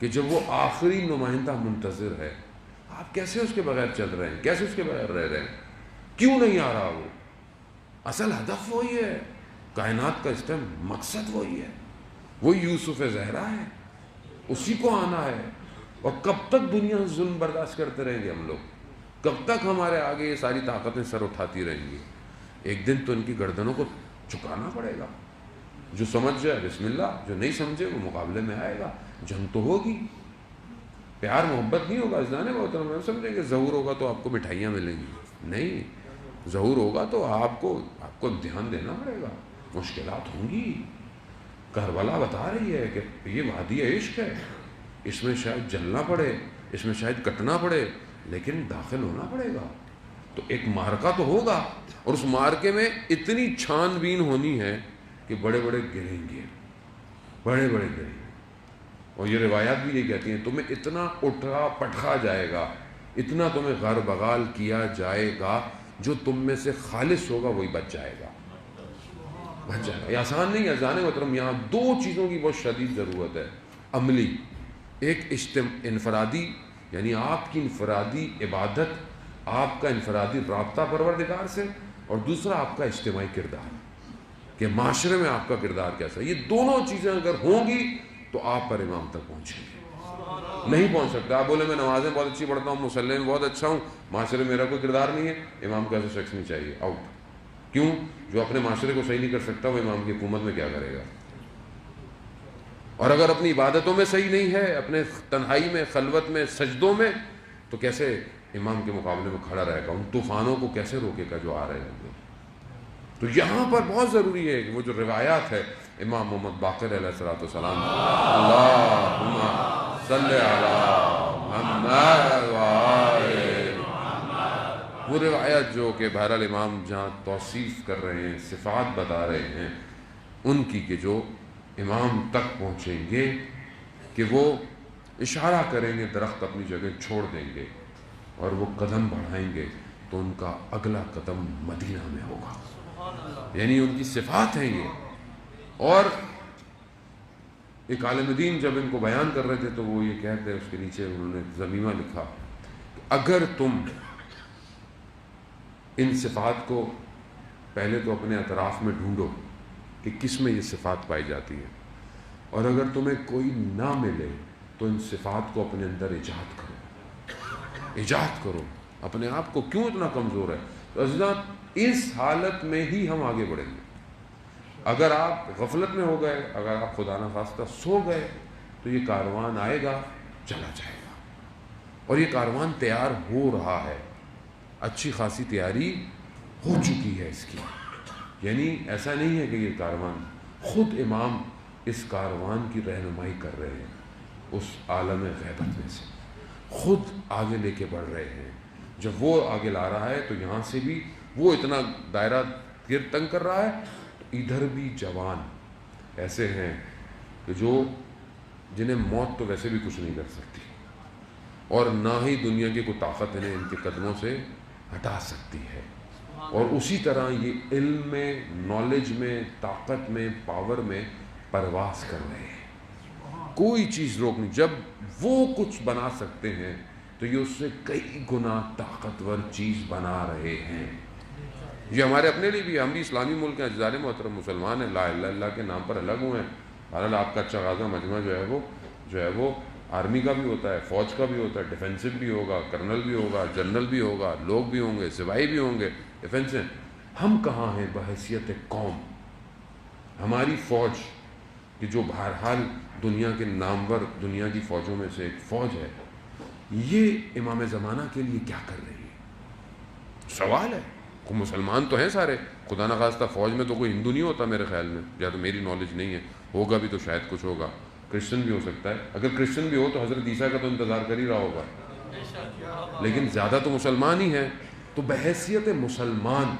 Speaker 1: کہ جب وہ آخری نمائندہ منتظر ہے، آپ کیسے اس کے بغیر چل رہے ہیں؟ کیسے اس کے بغیر رہ رہے ہیں؟ کیوں نہیں آ رہا؟ وہ اصل ہدف وہی ہے، کائنات کا اس ٹائم مقصد وہی ہے، وہی یوسف زہرا ہے، اسی کو آنا ہے. اور کب تک دنیا ظلم برداشت کرتے رہیں گے ہم لوگ؟ کب تک ہمارے آگے یہ ساری طاقتیں سر اٹھاتی رہیں گی؟ ایک دن تو ان کی گردنوں کو چکانا پڑے گا. جو سمجھ جائے بسم اللہ، جو نہیں سمجھے وہ مقابلے میں آئے گا. جنگ تو ہوگی، پیار محبت نہیں ہوگا. ازدانے محترم ہم سمجھیں کہ ظہور ہوگا تو آپ کو مٹھائیاں ملیں گی. نہیں، ظہور ہوگا تو آپ کو دھیان دینا پڑے گا. مشکلات ہوں گی. کربلا بتا رہی ہے کہ یہ وادی عشق ہے، اس میں شاید جلنا پڑے، اس میں شاید کٹنا پڑے، لیکن داخل ہونا پڑے گا. تو ایک مارکا تو ہوگا، اور اس مارکے میں اتنی چھان بین ہونی ہے کہ بڑے بڑے گریں گے، بڑے بڑے گریں گے. اور یہ روایات بھی یہ کہتی ہیں تمہیں اتنا اٹھا پٹھا جائے گا، اتنا تمہیں غر بغال کیا جائے گا، جو تم میں سے خالص ہوگا وہی بچ جائے گا، بچ جائے گا. یہ آسان نہیں ہے عزیزان محترم. یہاں دو چیزوں کی بہت شدید ضرورت ہے عملی. ایک انفرادی، یعنی آپ کی انفرادی عبادت، آپ کا انفرادی رابطہ پروردگار سے، اور دوسرا آپ کا اجتماعی کردار کہ معاشرے میں آپ کا کردار کیسا ہے. یہ دونوں چیزیں اگر ہوں گی تو آپ پر امام تک پہنچیں گے. نہیں پہنچ سکتا. آپ بولے میں نمازیں بہت اچھی پڑھتا ہوں، مصلی میں بہت اچھا ہوں، معاشرے میں میرا کوئی کردار نہیں ہے، امام کو ایسا شخص نہیں چاہیے، آؤٹ. کیوں؟ جو اپنے معاشرے کو صحیح نہیں کر سکتا وہ امام کی حکومت میں کیا کرے گا؟ اور اگر اپنی عبادتوں میں صحیح نہیں ہے، اپنے تنہائی میں، خلوت میں، سجدوں میں، تو کیسے امام کے مقابلے میں کھڑا رہے گا؟ ان طوفانوں کو کیسے روکے گا جو آ رہے ہیں؟ تو یہاں پر بہت ضروری ہے کہ وہ جو روایات ہے امام محمد باقر علیہ السلام، اللہم صلی علی محمد وآل، وہ روایت جو کہ بہرحال امام جہاں توصیف کر رہے ہیں، صفات بتا رہے ہیں ان کی، کہ جو امام تک پہنچیں گے کہ وہ اشارہ کریں گے، درخت اپنی جگہ چھوڑ دیں گے اور وہ قدم بڑھائیں گے تو ان کا اگلا قدم مدینہ میں ہوگا. یعنی ان کی صفات ہیں یہ. اور ایک عالم دین جب ان کو بیان کر رہے تھے تو وہ یہ کہتے ہیں، اس کے نیچے انہوں نے ضمیمہ لکھا کہ اگر تم ان صفات کو پہلے تو اپنے اطراف میں ڈھونڈو کہ کس میں یہ صفات پائی جاتی ہیں، اور اگر تمہیں کوئی نہ ملے تو ان صفات کو اپنے اندر ایجاد کرو، ایجاد کرو. اپنے آپ کو کیوں اتنا کمزور ہے؟ تو عزیزان اس حالت میں ہی ہم آگے بڑھیں گے. اگر آپ غفلت میں ہو گئے، اگر آپ خدا نخواستہ سو گئے، تو یہ کاروان آئے گا، چلا جائے گا. اور یہ کاروان تیار ہو رہا ہے، اچھی خاصی تیاری ہو چکی ہے اس کی. یعنی ایسا نہیں ہے کہ یہ کاروان، خود امام اس کاروان کی رہنمائی کر رہے ہیں، اس عالم غیبت میں سے خود آگے لے کے بڑھ رہے ہیں. جب وہ آگے لا رہا ہے تو یہاں سے بھی وہ اتنا دائرہ گیر تنگ کر رہا ہے، تو ادھر بھی جوان ایسے ہیں کہ جنہیں موت تو ویسے بھی کچھ نہیں کر سکتی، اور نہ ہی دنیا کی کوئی طاقت انہیں ان کے قدموں سے ہٹا سکتی ہے. اور اسی طرح یہ علم میں، نالج میں، طاقت میں، پاور میں پرواز کر رہے ہیں. کوئی چیز روک نہیں. جب وہ کچھ بنا سکتے ہیں تو یہ اس سے کئی گنا طاقتور چیز بنا رہے ہیں. یہ ہمارے اپنے لیے بھی، ہم بھی اسلامی ملک ہیں، اجزال محترم مسلمان ہیں، لا الہ الا اللہ کے نام پر الگ ہوئے ہیں. بہرحال آپ کا اچھا خاصا مجمع جو ہے وہ آرمی کا بھی ہوتا ہے، فوج کا بھی ہوتا ہے، ڈیفینسو بھی ہوگا، کرنل بھی ہوگا، جنرل بھی ہوگا، لوگ بھی ہوں گے، سپاہی بھی ہوں گے، ڈیفینس ہیں. ہم کہاں ہیں بحیثیت قوم؟ ہماری فوج کہ جو بہرحال دنیا کے نامور دنیا کی فوجوں میں سے ایک فوج ہے، یہ امام زمانہ کے لیے کیا کر رہی ہے؟ سوال ہے. کوئی مسلمان تو ہیں سارے، خدا نخواستہ فوج میں تو کوئی ہندو نہیں ہوتا میرے خیال میں، یا تو میری نالج نہیں ہے، ہوگا بھی تو شاید کچھ ہوگا، کرسچن بھی ہو سکتا ہے. اگر کرسچن بھی ہو تو حضرت عیسیٰ کا تو انتظار کر ہی رہا ہوگا، لیکن زیادہ تو مسلمان ہی ہیں. تو بحیثیت مسلمان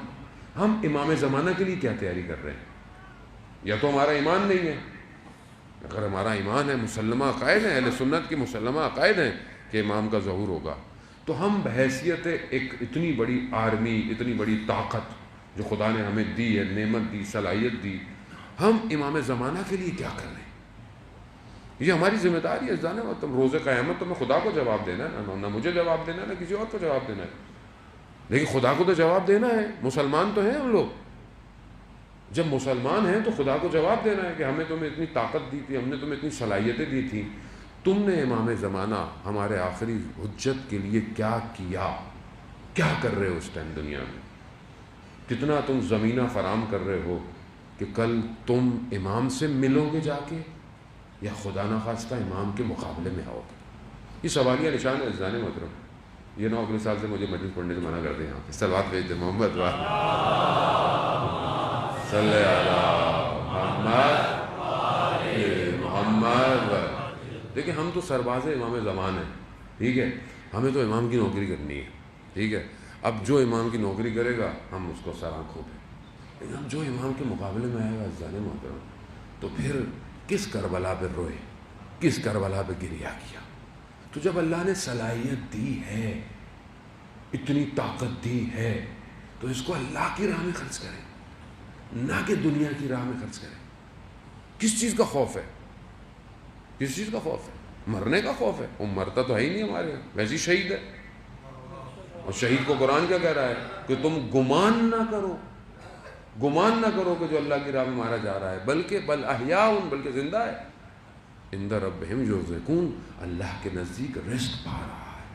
Speaker 1: ہم امام زمانہ کے لیے کیا تیاری کر رہے ہیں؟ یا تو ہمارا ایمان نہیں ہے. اگر ہمارا ایمان ہے، مسلمہ عقائد ہیں، اہل سنت کی مسلمہ عقائد ہیں کہ امام کا ظہور ہوگا، تو ہم بحیثیت ایک اتنی بڑی آرمی، اتنی بڑی طاقت جو خدا نے ہمیں دی ہے، نعمت دی، صلاحیت دی، ہم امام زمانہ کے لیے کیا کر رہے ہیں؟ یہ ہماری ذمہ داری ہے. جانے تم روز قیامت تو میں خدا کو جواب دینا ہے، نہ مجھے جواب دینا ہے، نہ کسی اور کو جواب دینا ہے، لیکن خدا کو تو جواب دینا ہے. مسلمان تو ہیں ہم لوگ. جب مسلمان ہیں تو خدا کو جواب دینا ہے کہ ہمیں تمہیں اتنی طاقت دی تھی، ہم نے تمہیں اتنی صلاحیتیں دی تھیں، تم نے امام زمانہ ہمارے آخری حجت کے لیے کیا کیا؟ کیا کر رہے ہو اس ٹائم دنیا میں؟ کتنا تم زمینہ فراہم کر رہے ہو کہ کل تم امام سے ملو گے جا کے، یا خدا نخواستہ امام کے مقابلے میں آؤ گے؟ یہ سوالیہ نشان ہے عزیزان محترم. یہ نہ اگلے سال سے مجھے مجلس پڑھنے سے منع کر دیں. یہاں پہ صلوات بھیج دیں محمد صلی علی محمد. دیکھیں ہم تو سرباز امام زمان ہیں، ٹھیک ہے، ہمیں تو امام کی نوکری کرنی ہے، ٹھیک ہے. اب جو امام کی نوکری کرے گا ہم اس کو سر آنکھوں پہ، لیکن اب جو امام کے مقابلے میں آئے گا عزیزان محترم، تو پھر کس کربلا پہ روئے، کس کربلا پہ گریہ کیا؟ تو جب اللہ نے صلاحیت دی ہے، اتنی طاقت دی ہے، تو اس کو اللہ کی راہ میں خرچ کریں، نہ کہ دنیا کی راہ میں خرچ کریں۔ کس چیز کا خوف ہے؟ کس چیز کا خوف ہے؟ مرنے کا خوف ہے؟ وہ مرتا تو ہے ہی نہیں ہمارے یہاں، ویسے ہی شہید ہے۔ اور شہید کو قرآن کیا کہہ رہا ہے کہ تم گمان نہ کرو، گمان نہ کرو کہ جو اللہ کی راہ میں مارا جا رہا ہے، بلکہ بل احیاء، بلکہ زندہ ہے، عند ربہم یرزقون، اللہ کے نزدیک رزق پا رہا ہے۔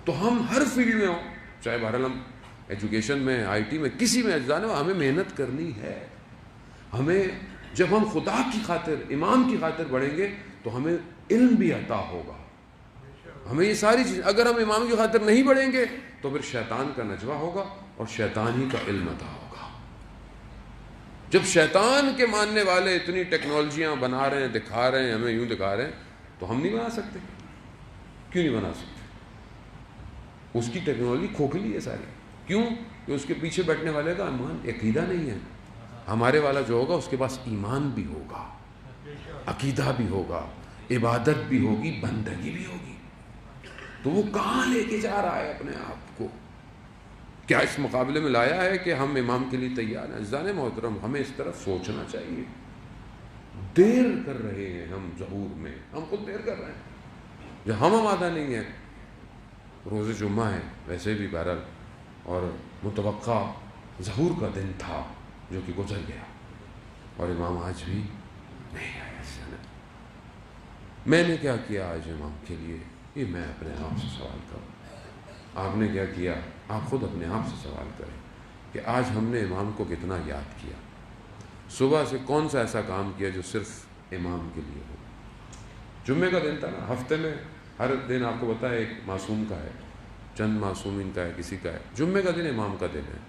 Speaker 1: تو ہم ہر فیلڈ میں ہوں، چاہے بہرحال ہم ایجوکیشن میں، آئی ٹی میں، کسی میں اجزاء میں، ہمیں محنت کرنی ہے۔ ہمیں جب ہم خدا کی خاطر، امام کی خاطر بڑھیں گے تو ہمیں علم بھی عطا ہوگا، ہمیں یہ ساری چیز۔ اگر ہم امام کی خاطر نہیں بڑھیں گے تو پھر شیطان کا نجوہ ہوگا اور شیطان ہی کا علم عطا ہوگا۔ جب شیطان کے ماننے والے اتنی ٹیکنالوجیاں بنا رہے ہیں، دکھا رہے ہیں، ہمیں یوں دکھا رہے ہیں، تو ہم نہیں بنا سکتے؟ کیوں نہیں بنا سکتے؟ اس کی ٹیکنالوجی کھوکھلی ہے ساری۔ کیوں؟ کہ اس کے پیچھے بیٹھنے والے کا ایمان، عقیدہ نہیں ہے۔ ہمارے والا جو ہوگا اس کے پاس ایمان بھی ہوگا، عقیدہ بھی ہوگا، عبادت بھی ہوگی، بندگی بھی ہوگی۔ تو وہ کہاں لے کے جا رہا ہے اپنے آپ کو؟ کیا اس مقابلے میں لایا ہے کہ ہم امام کے لیے تیار ہیں؟ عزیزان محترم، ہمیں اس طرف سوچنا چاہیے۔ دیر کر رہے ہیں ہم ظہور میں، ہم خود دیر کر رہے ہیں، جو ہم آمادہ نہیں ہیں۔ روز جمعہ ہے ویسے بھی بہرحال، اور متوقع ظہور کا دن تھا جو کہ گزر گیا، اور امام آج بھی نہیں آیا۔ میں نے کیا کیا آج امام کے لیے؟ یہ میں اپنے آپ سے سوال کروں۔ آپ نے کیا کیا؟ آپ خود اپنے آپ سے سوال کریں کہ آج ہم نے امام کو کتنا یاد کیا؟ صبح سے کون سا ایسا کام کیا جو صرف امام کے لیے ہو؟ جمعے کا دن تھا نا، ہفتے میں ہر دن آپ کو پتہ ہے ایک معصوم کا ہے، چند معصومین کا ہے، کسی کا ہے۔ جمعے کا دن امام کا دن ہے،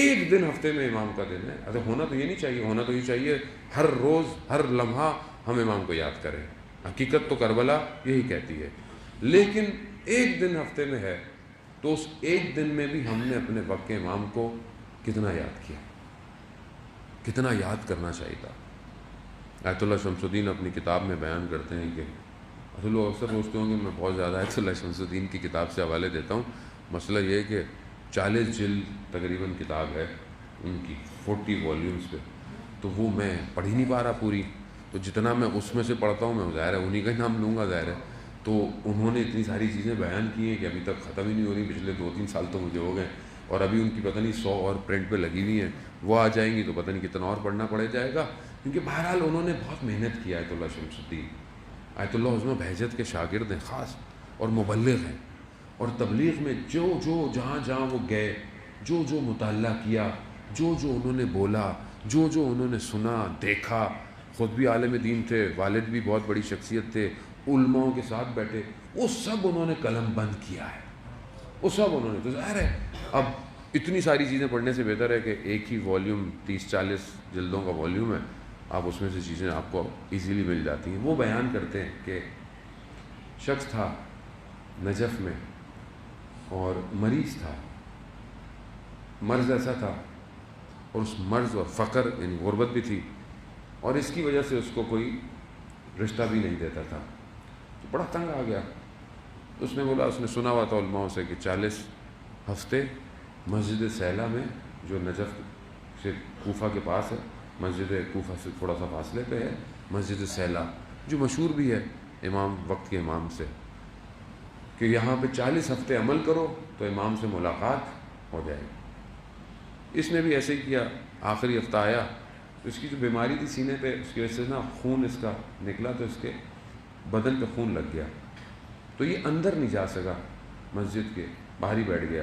Speaker 1: ایک دن ہفتے میں امام کا دن ہے۔ اچھا، ہونا تو یہ نہیں چاہیے، ہونا تو یہ چاہیے ہر روز، ہر لمحہ ہم امام کو یاد کریں۔ حقیقت تو کربلا یہی کہتی ہے، لیکن ایک دن ہفتے میں ہے، تو اس ایک دن میں بھی ہم نے اپنے وقت کے امام کو کتنا یاد کیا، کتنا یاد کرنا چاہیے تھا۔ آیت اللہ شمس الدین اپنی کتاب میں بیان کرتے ہیں کہ لوگ اکثر سوچتے ہوں کہ میں بہت زیادہ آیت اللہ شمس الدین کی کتاب سے حوالے دیتا ہوں۔ مسئلہ یہ ہے کہ 40 جلد تقریباً کتاب ہے ان کی، 40 والیومز پہ، تو وہ میں پڑھ ہی نہیں پا رہا پوری۔ تو جتنا میں اس میں سے پڑھتا ہوں، میں ظاہر ہے انہی کا ہی نام لوں گا، ظاہر ہے۔ تو انہوں نے اتنی ساری چیزیں بیان کی ہیں کہ ابھی تک ختم ہی نہیں ہو رہی، پچھلے 2-3 سال تو مجھے ہو گئے، اور ابھی ان کی پتہ نہیں 100 اور پرنٹ پہ لگی ہوئی ہیں، وہ آ جائیں گی تو پتہ نہیں کتنا اور پڑھنا پڑے جائے گا، کیونکہ بہرحال انہوں نے بہت محنت کی۔ آیت اللہ شمس الدین آیت اللہ عظمہ بہجت کے شاگرد ہیں خاص، اور مبلغ ہیں، اور تبلیغ میں جو جہاں جہاں وہ گئے، جو مطالعہ کیا، جو انہوں نے بولا، جو انہوں نے سنا، دیکھا، خود بھی عالم دین تھے، والد بھی بہت بڑی شخصیت تھے، علماؤں کے ساتھ بیٹھے، وہ سب انہوں نے قلم بند کیا ہے، وہ سب انہوں نے۔ تو ظاہر ہے اب اتنی ساری چیزیں پڑھنے سے بہتر ہے کہ ایک ہی والیوم 30-40 جلدوں کا والیوم ہے، آپ اس میں سے چیزیں آپ کو ایزیلی مل جاتی ہیں۔ وہ بیان کرتے ہیں کہ شخص تھا نجف میں اور مریض تھا، مرض ایسا تھا، اور اس مرض اور فقر یعنی غربت بھی تھی، اور اس کی وجہ سے اس کو کوئی رشتہ بھی نہیں دیتا تھا، تو بڑا تنگ آ گیا۔ اس نے بولا، اس نے سنا ہوا تھا علماء سے کہ 40 ہفتے مسجد سیلا میں، جو نجف سے کوفہ کے پاس ہے، مسجد کوفہ سے تھوڑا سا فاصلے پہ ہے مسجد سیلا، جو مشہور بھی ہے امام وقت کے امام سے، کہ یہاں پہ 40 ہفتے عمل کرو تو امام سے ملاقات ہو جائے گی۔ اس نے بھی ایسے ہی کیا۔ آخری ہفتہ آیا، اس کی جو بیماری تھی سینے پہ، اس کی وجہ سے نا خون اس کا نکلا، تو اس کے بدن پہ خون لگ گیا، تو یہ اندر نہیں جا سکا مسجد کے، باہر ہی بیٹھ گیا۔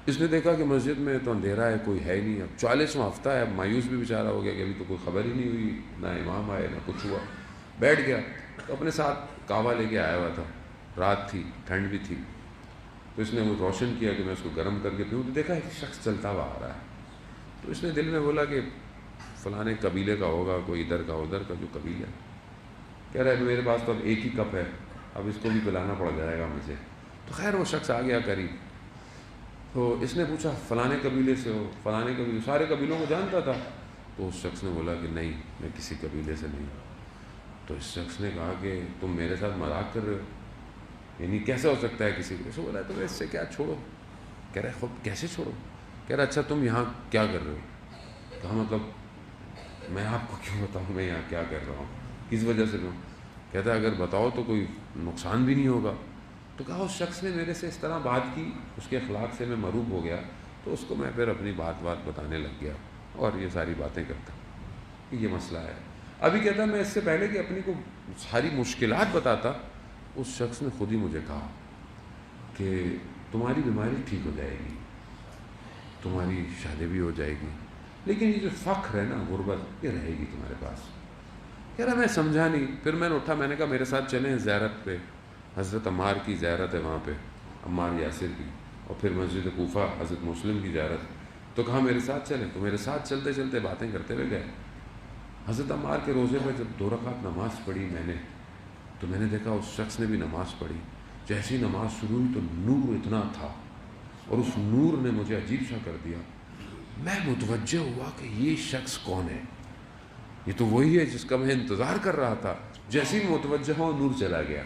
Speaker 1: اس نے دیکھا کہ مسجد میں تو اندھیرا ہے، کوئی ہے ہی نہیں، اب 40واں ہفتہ ہے، اب مایوس بھی بیچارہ ہو گیا کہ ابھی تو کوئی خبر ہی نہیں ہوئی، نہ امام آئے نہ کچھ ہوا۔ بیٹھ گیا، تو اپنے ساتھ کعوہ لے کے آیا ہوا تھا، رات تھی، ٹھنڈ بھی تھی، تو اس نے وہ روشن کیا کہ میں اس کو گرم کر کے پیوں، تو دیکھا ایک شخص چلتا ہوا آ رہا ہے، تو اس نے دل میں بولا کہ فلانے قبیلے کا ہوگا، کوئی ادھر کا ادھر کا جو قبیلہ ہے۔ کہہ رہا ہے میرے پاس تو اب ایک ہی کپ ہے، اب اس کو بھی پلانا پڑ جائے گا مجھے۔ تو خیر وہ شخص آ گیا قریب، تو اس نے پوچھا فلانے قبیلے سے ہو؟ فلانے قبیلے، سارے قبیلوں کو جانتا تھا۔ تو اس شخص نے بولا کہ نہیں، میں کسی قبیلے سے نہیں ہوں۔ تو اس شخص نے کہا کہ تم میرے ساتھ مذاق کر رہے ہو، یعنی کیسا ہو سکتا ہے کسی کو؟ بولا تو اس سے کیا، چھوڑو۔ کہہ رہے خود کیسے چھوڑو؟ کہہ رہا اچھا تم یہاں کیا کر رہے ہو؟ کہا مطلب میں آپ کو کیوں بتاؤں میں یہاں کیا کر رہا ہوں، کس وجہ سے ہوں؟ کہتا ہے اگر بتاؤ تو کوئی نقصان بھی نہیں ہوگا۔ تو کہا اس شخص نے میرے سے اس طرح بات کی، اس کے اخلاق سے میں مرعوب ہو گیا، تو اس کو میں پھر اپنی بات بتانے لگ گیا اور یہ ساری باتیں کرتا کہ یہ مسئلہ ہے۔ ابھی کہتا میں اس سے پہلے کہ اپنی کو ساری مشکلات بتاتا، اس شخص نے خود ہی مجھے کہا کہ تمہاری بیماری ٹھیک ہو جائے گی، تمہاری شادی بھی ہو جائے گی، لیکن یہ جو فخر ہے نا، غربت، یہ رہے گی تمہارے پاس۔ کہہ رہا میں سمجھا نہیں۔ پھر میں نے اٹھا، میں نے کہا میرے ساتھ چلیں زیارت پہ، حضرت عمار کی زیارت ہے وہاں پہ، عمار یاسر کی، اور پھر مسجد کوفہ حضرت مسلم کی زیارت۔ تو کہا میرے ساتھ چلیں، تو میرے ساتھ چلتے چلتے باتیں کرتے ہوئے گئے۔ حضرت عمار کے روزے پہ جب 2 رکعت نماز پڑھی میں نے، تو میں نے دیکھا اس شخص نے بھی نماز پڑھی۔ جیسی نماز شروع ہوئی تو نور اتنا تھا، اور اس نور نے مجھے عجیب سا کر دیا۔ میں متوجہ ہوا کہ یہ شخص کون ہے، یہ تو وہی ہے جس کا میں انتظار کر رہا تھا۔ جیسے ہی متوجہ ہوا نور چلا گیا،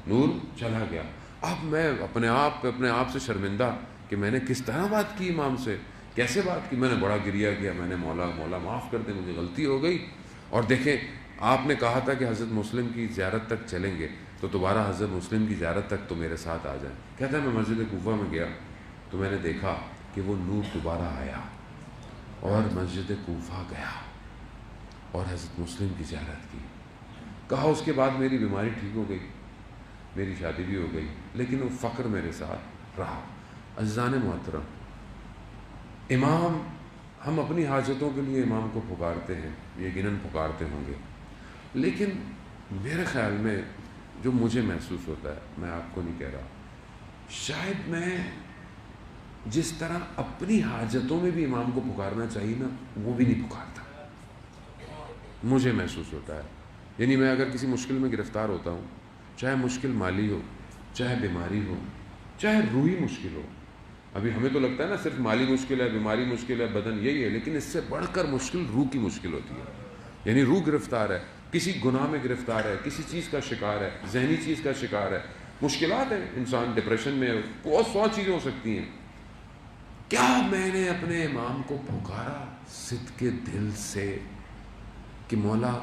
Speaker 1: نور چلا گیا۔ اب میں اپنے آپ سے شرمندہ کہ میں نے کس طرح بات کی امام سے، کیسے بات کی۔ میں نے بڑا گریہ کیا، میں نے مولا معاف کر دے، مجھے غلطی ہو گئی۔ اور دیکھیں آپ نے کہا تھا کہ حضرت مسلم کی زیارت تک چلیں گے، تو دوبارہ حضرت مسلم کی زیارت تک تو میرے ساتھ آ جائیں۔ کہتا ہے میں مسجد کوفہ میں گیا تو میں نے دیکھا کہ وہ نور دوبارہ آیا، اور مسجد کوفہ گیا اور حضرت مسلم کی زیارت کی۔ کہا اس کے بعد میری بیماری ٹھیک ہو گئی، میری شادی بھی ہو گئی، لیکن وہ فقر میرے ساتھ رہا۔ عزیزان محترم، امام، ہم اپنی حاجتوں کے لیے امام کو پکارتے ہیں، یقیناً پکارتے ہوں گے، لیکن میرے خیال میں جو مجھے محسوس ہوتا ہے، میں آپ کو نہیں کہہ رہا، شاید میں جس طرح اپنی حاجتوں میں بھی امام کو پکارنا چاہیے نا، وہ بھی نہیں پکارتا، مجھے محسوس ہوتا ہے۔ یعنی میں اگر کسی مشکل میں گرفتار ہوتا ہوں، چاہے مشکل مالی ہو، چاہے بیماری ہو، چاہے روحی مشکل ہو۔ ابھی ہمیں تو لگتا ہے نا صرف مالی مشکل ہے، بیماری مشکل ہے، بدن یہی ہے، لیکن اس سے بڑھ کر مشکل روح کی مشکل ہوتی ہے۔ یعنی روح گرفتار ہے، کسی گناہ میں گرفتار ہے، کسی چیز کا شکار ہے، ذہنی چیز کا شکار ہے، مشکلات ہیں، انسان ڈپریشن میں، بہت 100 چیزیں ہو سکتی ہیں۔ کیا میں نے اپنے امام کو پکارا صدق دل سے کہ مولا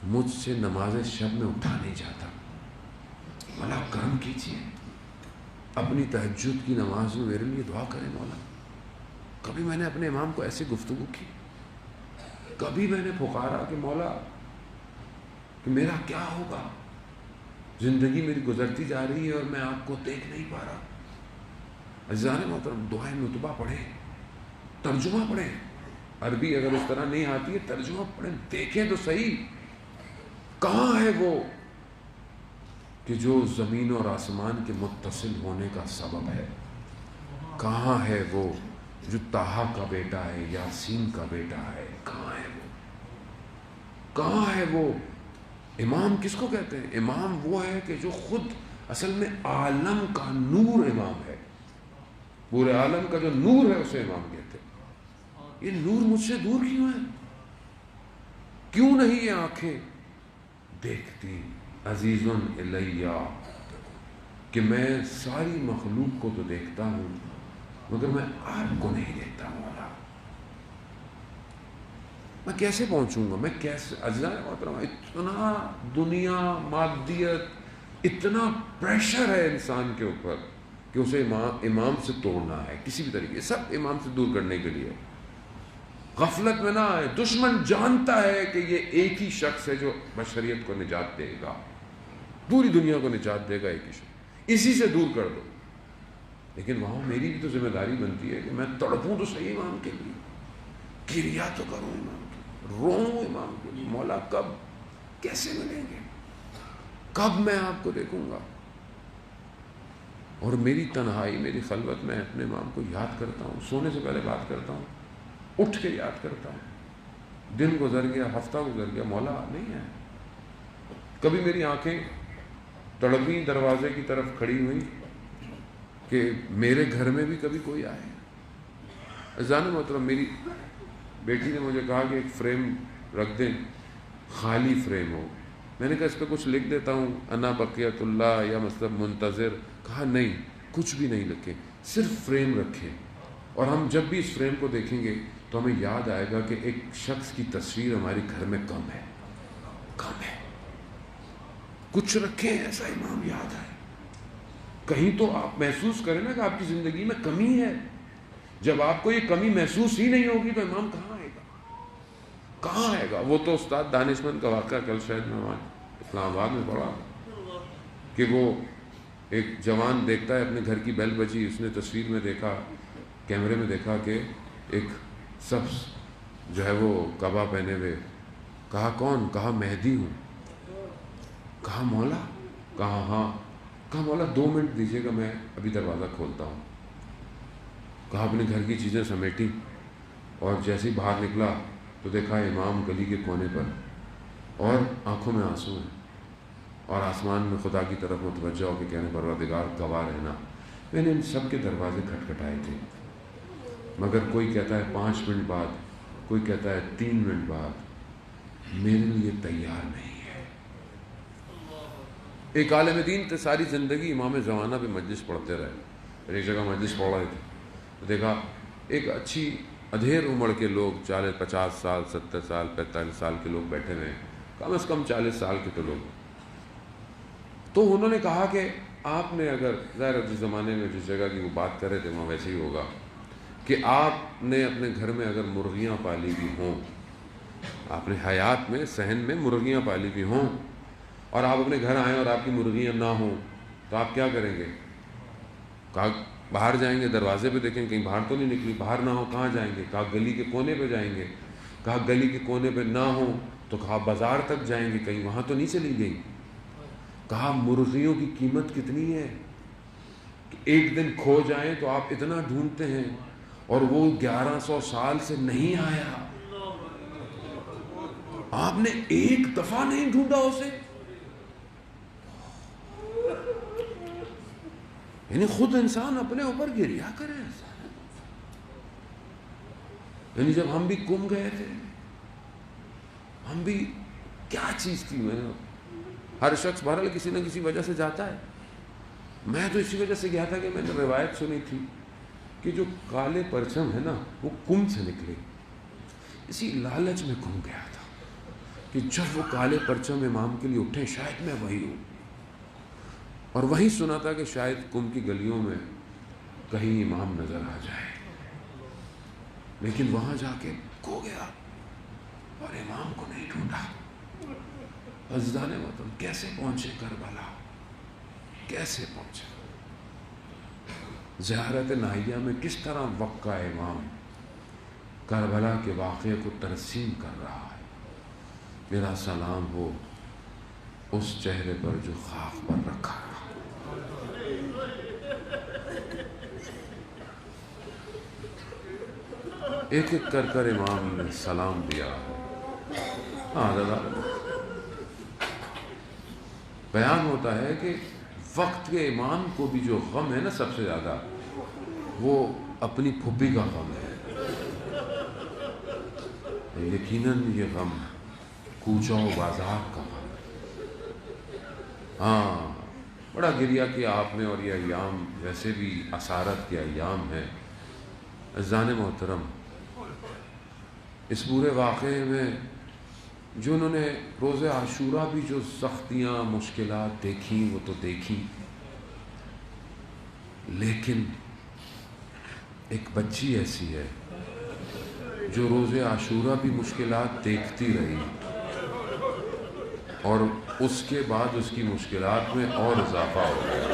Speaker 1: مجھ سے نماز شب میں اٹھا نہیں جاتا، مولا کرم کیجیے، اپنی تہجد کی نماز میں میرے لیے دعا کریں مولا۔ کبھی میں نے اپنے امام کو ایسی گفتگو کی؟ کبھی میں نے پکارا کہ مولا کہ میرا کیا ہوگا، زندگی میری گزرتی جا رہی ہے اور میں آپ کو دیکھ نہیں پا رہا۔ عزیزان محترم، دعائیں نطبہ پڑھیں، ترجمہ پڑھیں، عربی اگر اس طرح نہیں آتی ہے ترجمہ پڑھیں، دیکھیں تو صحیح کہاں ہے وہ کہ جو زمین اور آسمان کے متصل ہونے کا سبب ہے، کہاں ہے وہ جو طٰہٰ کا بیٹا ہے، یاسین کا بیٹا ہے، کہاں ہے وہ، کہاں ہے وہ؟ امام کس کو کہتے ہیں؟ امام وہ ہے کہ جو خود اصل میں عالم کا نور امام ہے، پورے عالم کا جو نور ہے اسے امام کہتے ہیں۔ یہ نور مجھ سے دور کیوں ہے؟ کیوں نہیں یہ آنکھیں دیکھتی عزیزن الیہ کہ میں ساری مخلوق کو تو دیکھتا ہوں مگر میں آپ کو نہیں دیکھتا مولا، میں کیسے پہنچوں گا، میں کیسے؟ عزیزان محترم، اتنا دنیا، مادیت، اتنا پریشر ہے انسان کے اوپر کہ اسے امام سے توڑنا ہے کسی بھی طریقے، سب امام سے دور کرنے کے لیے۔ غفلت میں نہ آئے، دشمن جانتا ہے کہ یہ ایک ہی شخص ہے جو بشریت کو نجات دے گا، پوری دنیا کو نجات دے گا، ایک ہی شخص، اسی سے دور کر دو۔ لیکن وہاں میری بھی تو ذمہ داری بنتی ہے کہ میں تڑپوں تو صحیح امام کے لیے، کریا تو کروں امام کے لیے، روؤں امام کے لیے، مولا کب، کیسے ملیں گے، کب میں آپ کو دیکھوں گا؟ اور میری تنہائی، میری خلوت میں اپنے امام کو یاد کرتا ہوں، سونے سے پہلے بات کرتا ہوں، اٹھ کے یاد کرتا ہوں، دن گزر گیا، ہفتہ گزر گیا، مولا نہیں ہے۔ کبھی میری آنکھیں تڑپیں دروازے کی طرف کھڑی ہوئی کہ میرے گھر میں بھی کبھی کوئی آئے۔ عزیزان محترم، میری بیٹی نے مجھے کہا کہ ایک فریم رکھ دیں، خالی فریم ہو۔ میں نے کہا اس پہ کچھ لکھ دیتا ہوں، انا بقیت اللہ یا مطلب منتظر۔ کہا نہیں، کچھ بھی نہیں لکھیں، صرف فریم رکھیں، اور ہم جب بھی اس فریم کو دیکھیں گے تو ہمیں یاد آئے گا کہ ایک شخص کی تصویر ہمارے گھر میں کم ہے، کم ہے۔ کچھ رکھیں ایسا امام یاد آئے، کہیں تو آپ محسوس کریں نا کہ آپ کی زندگی میں کمی ہے۔ جب آپ کو یہ کمی محسوس ہی نہیں ہوگی تو امام کہاں آئے گا، کہاں آئے گا؟ وہ تو استاد دانشمند کا واقعہ کل شاید میں وہاں اسلام آباد میں پڑھا کہ وہ ایک جوان دیکھتا ہے اپنے گھر کی بیل بجی، اس نے تصویر میں دیکھا، کیمرے میں دیکھا کہ ایک سبز جو ہے وہ قبا پہنے ہوئے۔ کہا کون؟ کہا مہدی ہوں۔ کہا مولا؟ کہا ہاں۔ کہا مولا 2 منٹ دیجیے گا، میں ابھی دروازہ کھولتا ہوں۔ کہا اپنے گھر کی چیزیں سمیٹی، اور جیسے ہی باہر نکلا تو دیکھا امام گلی کے کونے پر، اور آنکھوں میں آنسو ہیں، اور آسمان میں خدا کی طرف متوجہ ہو کے کہنے پروردگار گواہ رہنا، میں نے ان سب کے دروازے کھٹکھٹائے تھے، مگر کوئی کہتا ہے 5 منٹ بعد، کوئی کہتا ہے 3 منٹ بعد، میرے لیے تیار نہیں ہے۔ ایک عالم دین تھے، ساری زندگی امام زمانہ پہ مجلس پڑھتے رہے۔ ایک جگہ مجلس پڑھ رہے تھے، دیکھا ایک اچھی ادھیر عمر کے لوگ، 50 سال 70 سال 45 سال کے لوگ بیٹھے ہوئے ہیں، کم از کم 40 سال کے تو لوگ۔ تو انہوں نے کہا کہ آپ نے اگر، ظاہر جس زمانے میں جس جگہ کی وہ بات کر رہے تھے وہاں ویسے ہی ہوگا، کہ آپ نے اپنے گھر میں اگر مرغیاں پالی بھی ہوں، آپ نے حیات میں صحن میں مرغیاں پالی بھی ہوں، اور آپ اپنے گھر آئیں اور آپ کی مرغیاں نہ ہوں، تو آپ کیا کریں گے؟ کہا باہر جائیں گے، دروازے پہ دیکھیں کہیں باہر تو نہیں نکلی، باہر نہ ہو کہاں جائیں گے؟ کہا گلی کے کونے پہ جائیں گے۔ کہا گلی کے کونے پہ نہ ہو تو کہا بازار تک جائیں گے، کہیں وہاں تو نہیں چلی گئی؟ کہا مرغیوں کی قیمت کتنی ہے کہ ایک دن کھو جائیں تو آپ اتنا ڈھونڈتے ہیں، اور وہ 1100 سال سے نہیں آیا، آپ نے ایک دفعہ نہیں ڈھونڈا اسے۔ یعنی خود انسان اپنے اوپر گریا کرے ایسا۔ یعنی جب ہم بھی گم گئے تھے، ہم بھی کیا چیز تھی؟ ہر شخص بہرحال کسی نہ کسی وجہ سے جاتا ہے۔ میں تو اسی وجہ سے گیا تھا کہ میں نے روایت سنی تھی کہ جو کالے پرچم ہے نا وہ کم سے نکلے، اسی لالچ میں گم گیا تھا کہ جب وہ کالے پرچم امام کے لیے اٹھے شاید میں وہی ہوں، اور وہیں سنا تھا کہ شاید کم کی گلیوں میں کہیں امام نظر آ جائے، لیکن وہاں جا کے کھو گیا اور امام کو نہیں ڈھونڈا۔ عزیزان محترم، کیسے پہنچے کربلا، کیسے پہنچے؟ زیارت ناہیہ میں کس طرح وقت کا امام کربلا کے واقعے کو ترسیم کر رہا ہے۔ میرا سلام ہو اس چہرے پر جو خاک پر رکھا رہا۔ ایک ایک کر کر امام نے سلام دیا۔ ہاں دادا، بیان ہوتا ہے کہ وقت کے امام کو بھی جو غم ہے نا سب سے زیادہ، وہ اپنی پھوپھی کا غم ہے۔ یقیناً یہ غم کوچہ و بازار کا غم ہے۔ ہاں بڑا گریہ کیا آپ نے، اور یہ ایام ویسے بھی اسارت کے ایام ہیں۔ عزیزان محترم، اس پورے واقعے میں جو انہوں نے روز عاشورہ بھی جو سختیاں مشکلات دیکھیں وہ تو دیکھیں، لیکن ایک بچی ایسی ہے جو روز عاشورہ بھی مشکلات دیکھتی رہی، اور اس کے بعد اس کی مشکلات میں اور اضافہ ہو گیا۔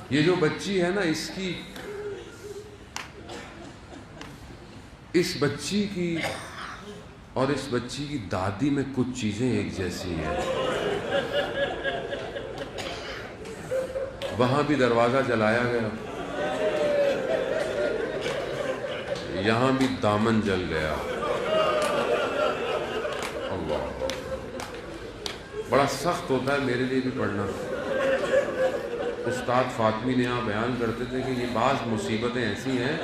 Speaker 1: یہ جو بچی ہے نا، اس بچی کی اور اس بچی کی دادی میں کچھ چیزیں ایک جیسی ہیں۔ وہاں بھی دروازہ جلایا گیا، یہاں بھی دامن جل گیا۔ اللہ، بڑا سخت ہوتا ہے میرے لیے بھی پڑھنا، استاد فاطمی نے یہاں بیان کرتے تھے کہ یہ بعض مصیبتیں ایسی ہیں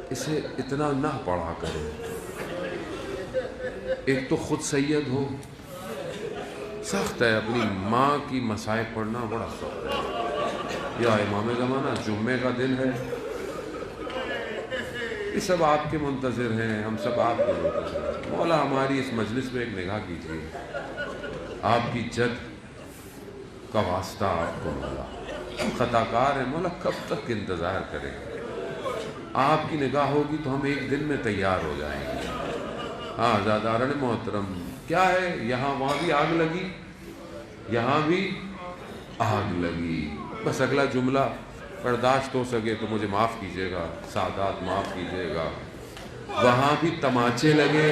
Speaker 1: اسے اتنا نہ پڑھا کریں. ایک تو خود سید ہو، سخت ہے، اپنی ماں کی مصائب پڑھنا بڑا سخت ہے. یا امام زمانہ جمعے کا دن ہے، یہ سب آپ کے منتظر ہیں، ہم سب آپ کے منتظر ہیں. مولا ہماری اس مجلس میں ایک نگاہ کیجیے، آپ کی جد کا واسطہ آپ کو مولا. ہم خطا کار ہیں مولا، کب تک انتظار کریں؟ آپ کی نگاہ ہوگی تو ہم ایک دن میں تیار ہو جائیں گے. ہاں عزاداران محترم، کیا ہے یہاں وہاں بھی آگ لگی، یہاں بھی آگ لگی. بس اگلا جملہ برداشت ہو سکے تو مجھے معاف کیجیے گا، سادات معاف کیجیے گا. وہاں بھی تماچے لگے،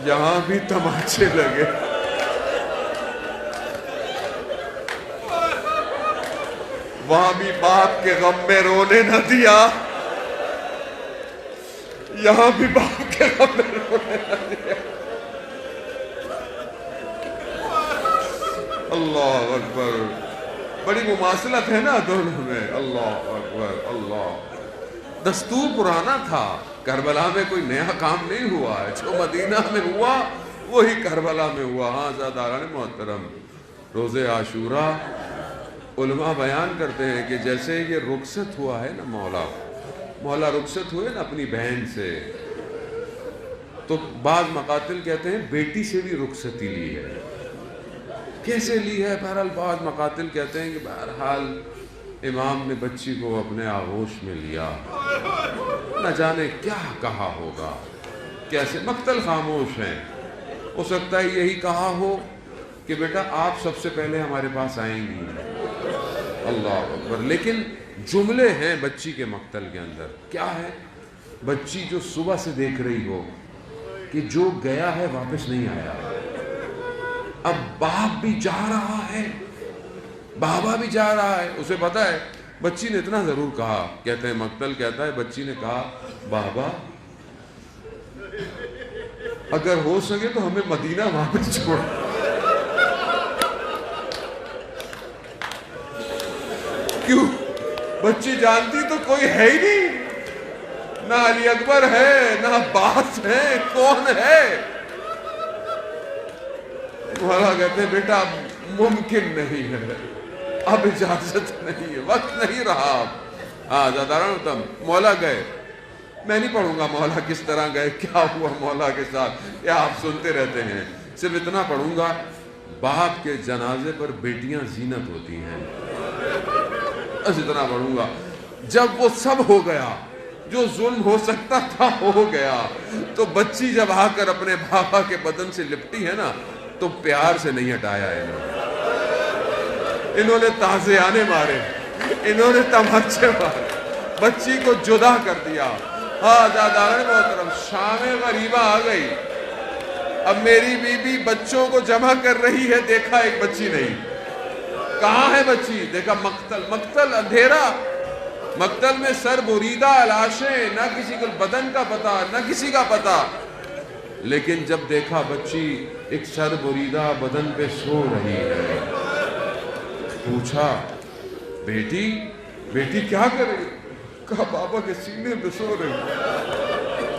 Speaker 1: یہاں بھی تماچے لگے. وہاں بھی باپ کے غم میں رونے نہ دیا، یہاں بھی باپ کے غم میں رونے نہ دیا. اللہ اکبر، بڑی مماثلت ہے نا دونوں میں. اللہ اکبر. اللہ دستور پرانا تھا، کربلا میں کوئی نیا کام نہیں ہوا ہے. جو مدینہ میں ہوا وہی کربلا میں ہوا. ہاں عزاداران محترم، روز عاشوراء علماء بیان کرتے ہیں کہ جیسے یہ رخصت ہوا ہے نا، مولا رخصت ہوئے نا اپنی بہن سے، تو بعض مقاتل کہتے ہیں بیٹی سے بھی رخصتی لی ہے. کیسے لی ہے؟ بہرحال بعض مقاتل کہتے ہیں کہ بہرحال امام نے بچی کو اپنے آغوش میں لیا، نہ جانے کیا کہا ہوگا، کیسے. مقتل خاموش ہیں، ہو سکتا ہے یہی کہا ہو کہ بیٹا آپ سب سے پہلے ہمارے پاس آئیں گی. اللہ اکبر. لیکن جملے ہیں بچی کے مقتل کے اندر. کیا ہے؟ بچی جو صبح سے دیکھ رہی ہو کہ جو گیا ہے واپس نہیں آیا، اب باپ بھی جا رہا ہے، بابا بھی جا رہا ہے. اسے پتا ہے بچی نے اتنا ضرور کہا. کہتے ہیں مقتل کہتا ہے بچی نے کہا بابا اگر ہو سکے تو ہمیں مدینہ واپس چھوڑ. کیوں؟ بچی جانتی تو کوئی ہے ہی نہیں، نہ علی اکبر ہے نہ عباس ہے، کون ہے؟ مولا کہتے ہیں بیٹا ممکن نہیں ہے، اب اجازت نہیں ہے، وقت نہیں رہا اب. ہاں زاداران تم مولا گئے، میں نہیں پڑھوں گا مولا کس طرح گئے، کیا ہوا مولا کے ساتھ، یہ آپ سنتے رہتے ہیں. صرف اتنا پڑھوں گا، باپ کے جنازے پر بیٹیاں زینت ہوتی ہیں. بس اتنا پڑھوں گا. جب وہ سب ہو گیا جو ظلم ہو سکتا تھا ہو گیا، تو بچی جب آ کر اپنے بابا کے بدن سے لپٹی ہے نا، تو پیار سے نہیں ہٹایا انہوں نے تازیانے مارے، انہوں نے تماچے مارے، بچی کو جدا کر دیا. ہاں زاداران محترم، شام غریبہ آ گئی. اب میری بیوی بچوں کو جمع کر رہی ہے، دیکھا ایک بچی نہیں. کہاں ہے بچی؟ دیکھا مقتل اندھیرا، مقتل میں سر بریدہ لاشیں، نہ کسی کو بدن کا پتہ نہ کسی کا پتہ. لیکن جب دیکھا بچی ایک سر بریدہ بدن پہ سو رہی ہے، پوچھا بیٹی کیا کر رہی؟ کہا بابا کے سینے پہ سو رہی.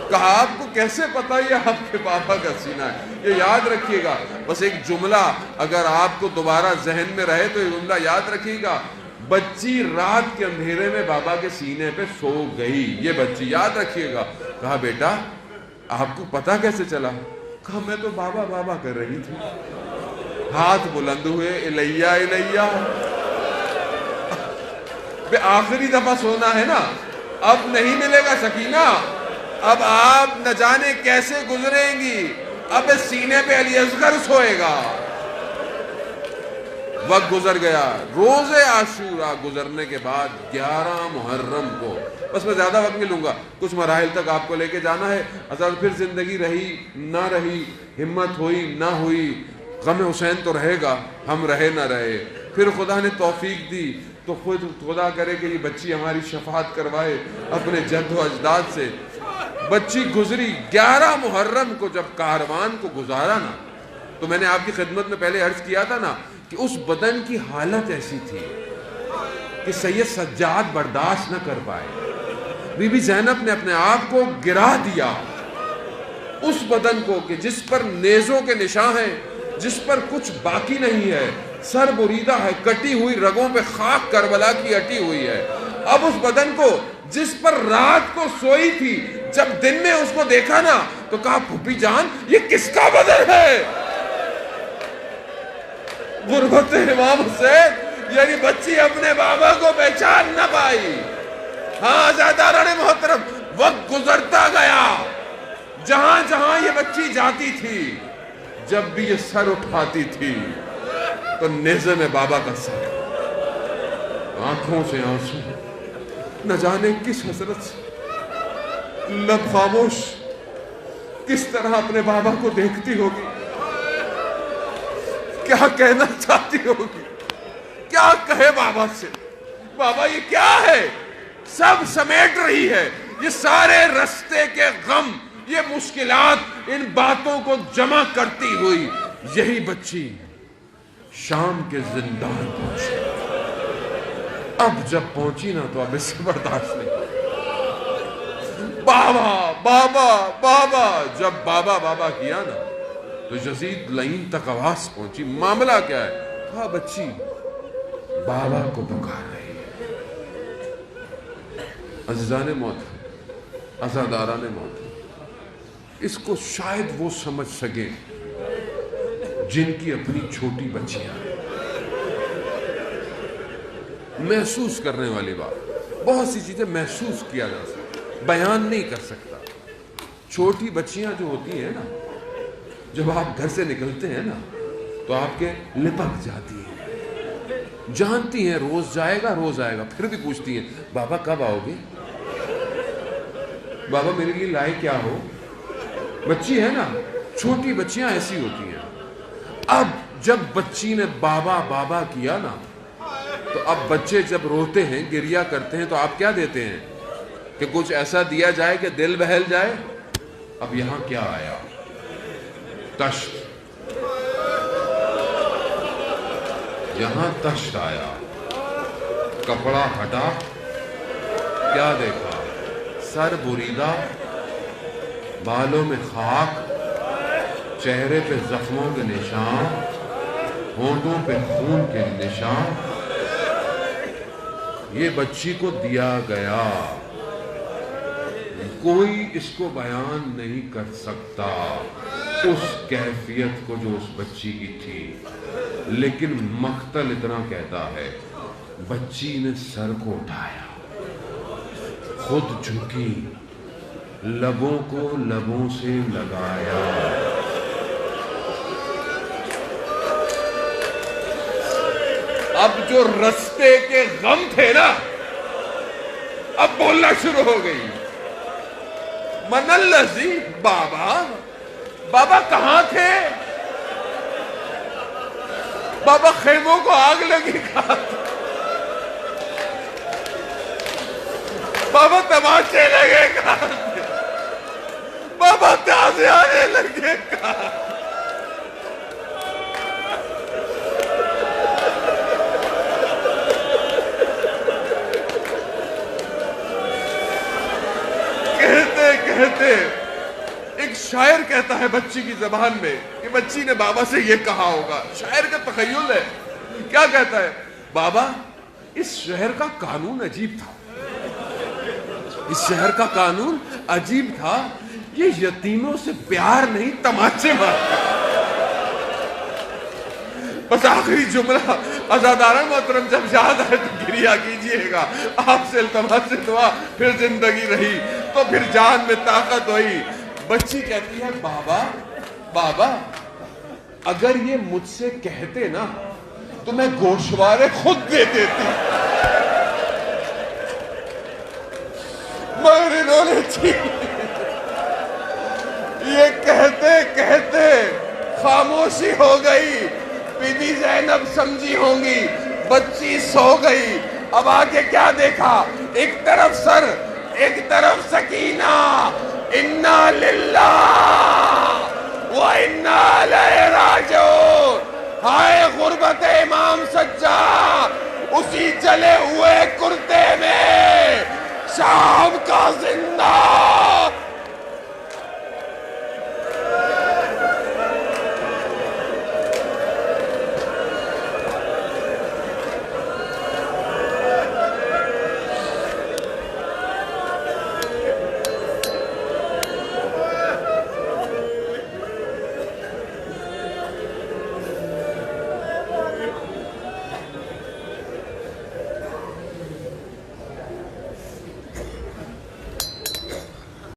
Speaker 1: کہا آپ کو کیسے پتا یہ آپ کے بابا کا سینہ ہے؟ یہ یاد رکھیے گا. بس ایک جملہ اگر آپ کو دوبارہ ذہن میں رہے تو یہ جملہ یاد رکھیے گا. بچی رات کے اندھیرے میں بابا کے سینے پہ سو گئی، یہ بچی یاد رکھیے گا. کہا بیٹا آپ کو پتا کیسے چلا؟ کہا میں تو بابا کر رہی تھی. ہاتھ بلند ہوئے، الیہ بے آخری دفعہ سونا ہے نا، اب نہیں ملے گا سکینہ، اب آپ نہ جانے کیسے گزریں گی. اب سینے پہ علی اصغر سوئے گا. وقت گزر گیا. روز عاشوراء گزرنے کے بعد 11 محرم کو، بس میں زیادہ وقت نہیں لوں گا، کچھ مراحل تک آپ کو لے کے جانا ہے. اصل پھر زندگی رہی نہ رہی، ہمت ہوئی نہ ہوئی، غم حسین تو رہے گا، ہم رہے نہ رہے. پھر خدا نے توفیق دی تو خود خدا کرے کہ یہ بچی ہماری شفاعت کروائے اپنے جد و اجداد سے۔ بچی گزری 11 محرم کو جب کاروان کو گزارا نا، تو میں نے آپ کی خدمت میں پہلے عرض کیا تھا نا کہ اس بدن کی حالت ایسی تھی کہ سید سجاد برداشت نہ کر پائے۔ بی بی زینب نے اپنے آپ کو گرا دیا اس بدن کو کہ جس پر نیزوں کے نشان ہیں، جس پر کچھ باقی نہیں ہے، سر بریدہ ہے، کٹی ہوئی رگوں پہ خاک کربلا کی اٹی ہوئی ہے۔ اب اس بدن کو جس پر رات کو سوئی تھی، جب دن میں اس کو دیکھا نا تو کہا پھوپھی جان یہ کس کا بدن ہے؟ غربت امام حسین، یعنی بچی اپنے بابا کو پہچان نہ پائی۔ ہاں عزیزان محترم، وقت گزرتا گیا، جہاں جہاں یہ بچی جاتی تھی، جب بھی یہ سر اٹھاتی تھی تو نیزے میں بابا کا سر، آنکھوں سے آنسو، نہ جانے کس حسرت سے، لب خاموش، کس طرح اپنے بابا کو دیکھتی ہوگی، کیا کہنا چاہتی ہوگی، کیا کہے بابا سے، بابا یہ کیا ہے؟ سب سمیٹ رہی ہے، یہ سارے رستے کے غم، یہ مشکلات، ان باتوں کو جمع کرتی ہوئی یہی بچی شام کے زندان پہنچی۔ اب جب پہنچی نا تو اب اس سے برداشت نہیں، بابا بابا بابا، جب بابا بابا کیا نا تو یزید لعین تک آواز پہنچی، معاملہ کیا ہے؟ کہا بچی بابا کو پکار رہی ہے۔ عزیزان موت، عزاداران موت، اس کو شاید وہ سمجھ سکے جن کی اپنی چھوٹی بچیاں ہیں۔ محسوس کرنے والی بات، بہت سی چیزیں محسوس کیا جا سکتا، بیان نہیں کر سکتا۔ چھوٹی بچیاں جو ہوتی ہیں نا، جب آپ گھر سے نکلتے ہیں نا تو آپ کے لپک جاتی ہیں، جانتی ہیں روز جائے گا، پھر بھی پوچھتی ہیں بابا کب آؤ گے، بابا میرے لیے لائے کیا ہو۔ بچی ہے نا، چھوٹی بچیاں ایسی ہوتی ہیں۔ اب جب بچی نے بابا بابا کیا نا تو اب بچے جب روتے ہیں، گریہ کرتے ہیں تو آپ کیا دیتے ہیں کہ کچھ ایسا دیا جائے کہ دل بہل جائے۔ اب یہاں کیا آیا؟ تشت، یہاں تشت آیا، کپڑا ہٹا، کیا دیکھا؟ سر بریدہ، بالوں میں خاک، چہرے پہ زخموں کے نشان، ہونٹوں پہ خون کے نشان۔ یہ بچی کو دیا گیا، کوئی اس کو بیان نہیں کر سکتا اس کیفیت کو جو اس بچی کی تھی، لیکن مقتل اتنا کہتا ہے بچی نے سر کو اٹھایا، خود جھکی، لبوں کو لبوں سے لگایا۔ اب جو رستے کے غم تھے نا، اب بولنا شروع ہو گئی۔ من الذی، بابا بابا کہاں تھے؟ بابا خیموں کو آگ لگی کہاں تھے؟ بابا تماشے لگے کہاں تھے؟ بابا تعزیانے لگے کہاں؟ کہتے ایک شاعر کہتا ہے بچی کی زبان میں کہ بچی نے بابا سے یہ کہا ہوگا، شاعر کا تخیل ہے، کیا کہتا ہے؟ بابا اس شہر کا قانون عجیب تھا، اس شہر کا قانون عجیب تھا، یہ یتیموں سے پیار نہیں تماچے مارتا۔ بس آخری جملہ عزاداران محترم، جب یاد آئے تو گریہ کیجئے گا، آپ سے التماس سے دعا، پھر زندگی رہی تو پھر جان میں طاقت ہوئی۔ بچی کہتی ہے بابا بابا اگر یہ مجھ سے کہتے نا تو میں گوشوارے خود دے دیتی، مگر انہوں نے چھین لی۔ یہ کہتے کہتے خاموشی ہو گئی۔ بی بی زینب سمجھی ہوں گی
Speaker 2: بچی سو گئی. اب آگے کیا دیکھا؟ ایک طرف سر، ایک طرف سکینہ. انا للہ و انا الیہ راجعون. ہائے غربت امام سجاد، اسی جلے ہوئے کرتے میں شام کا زندہ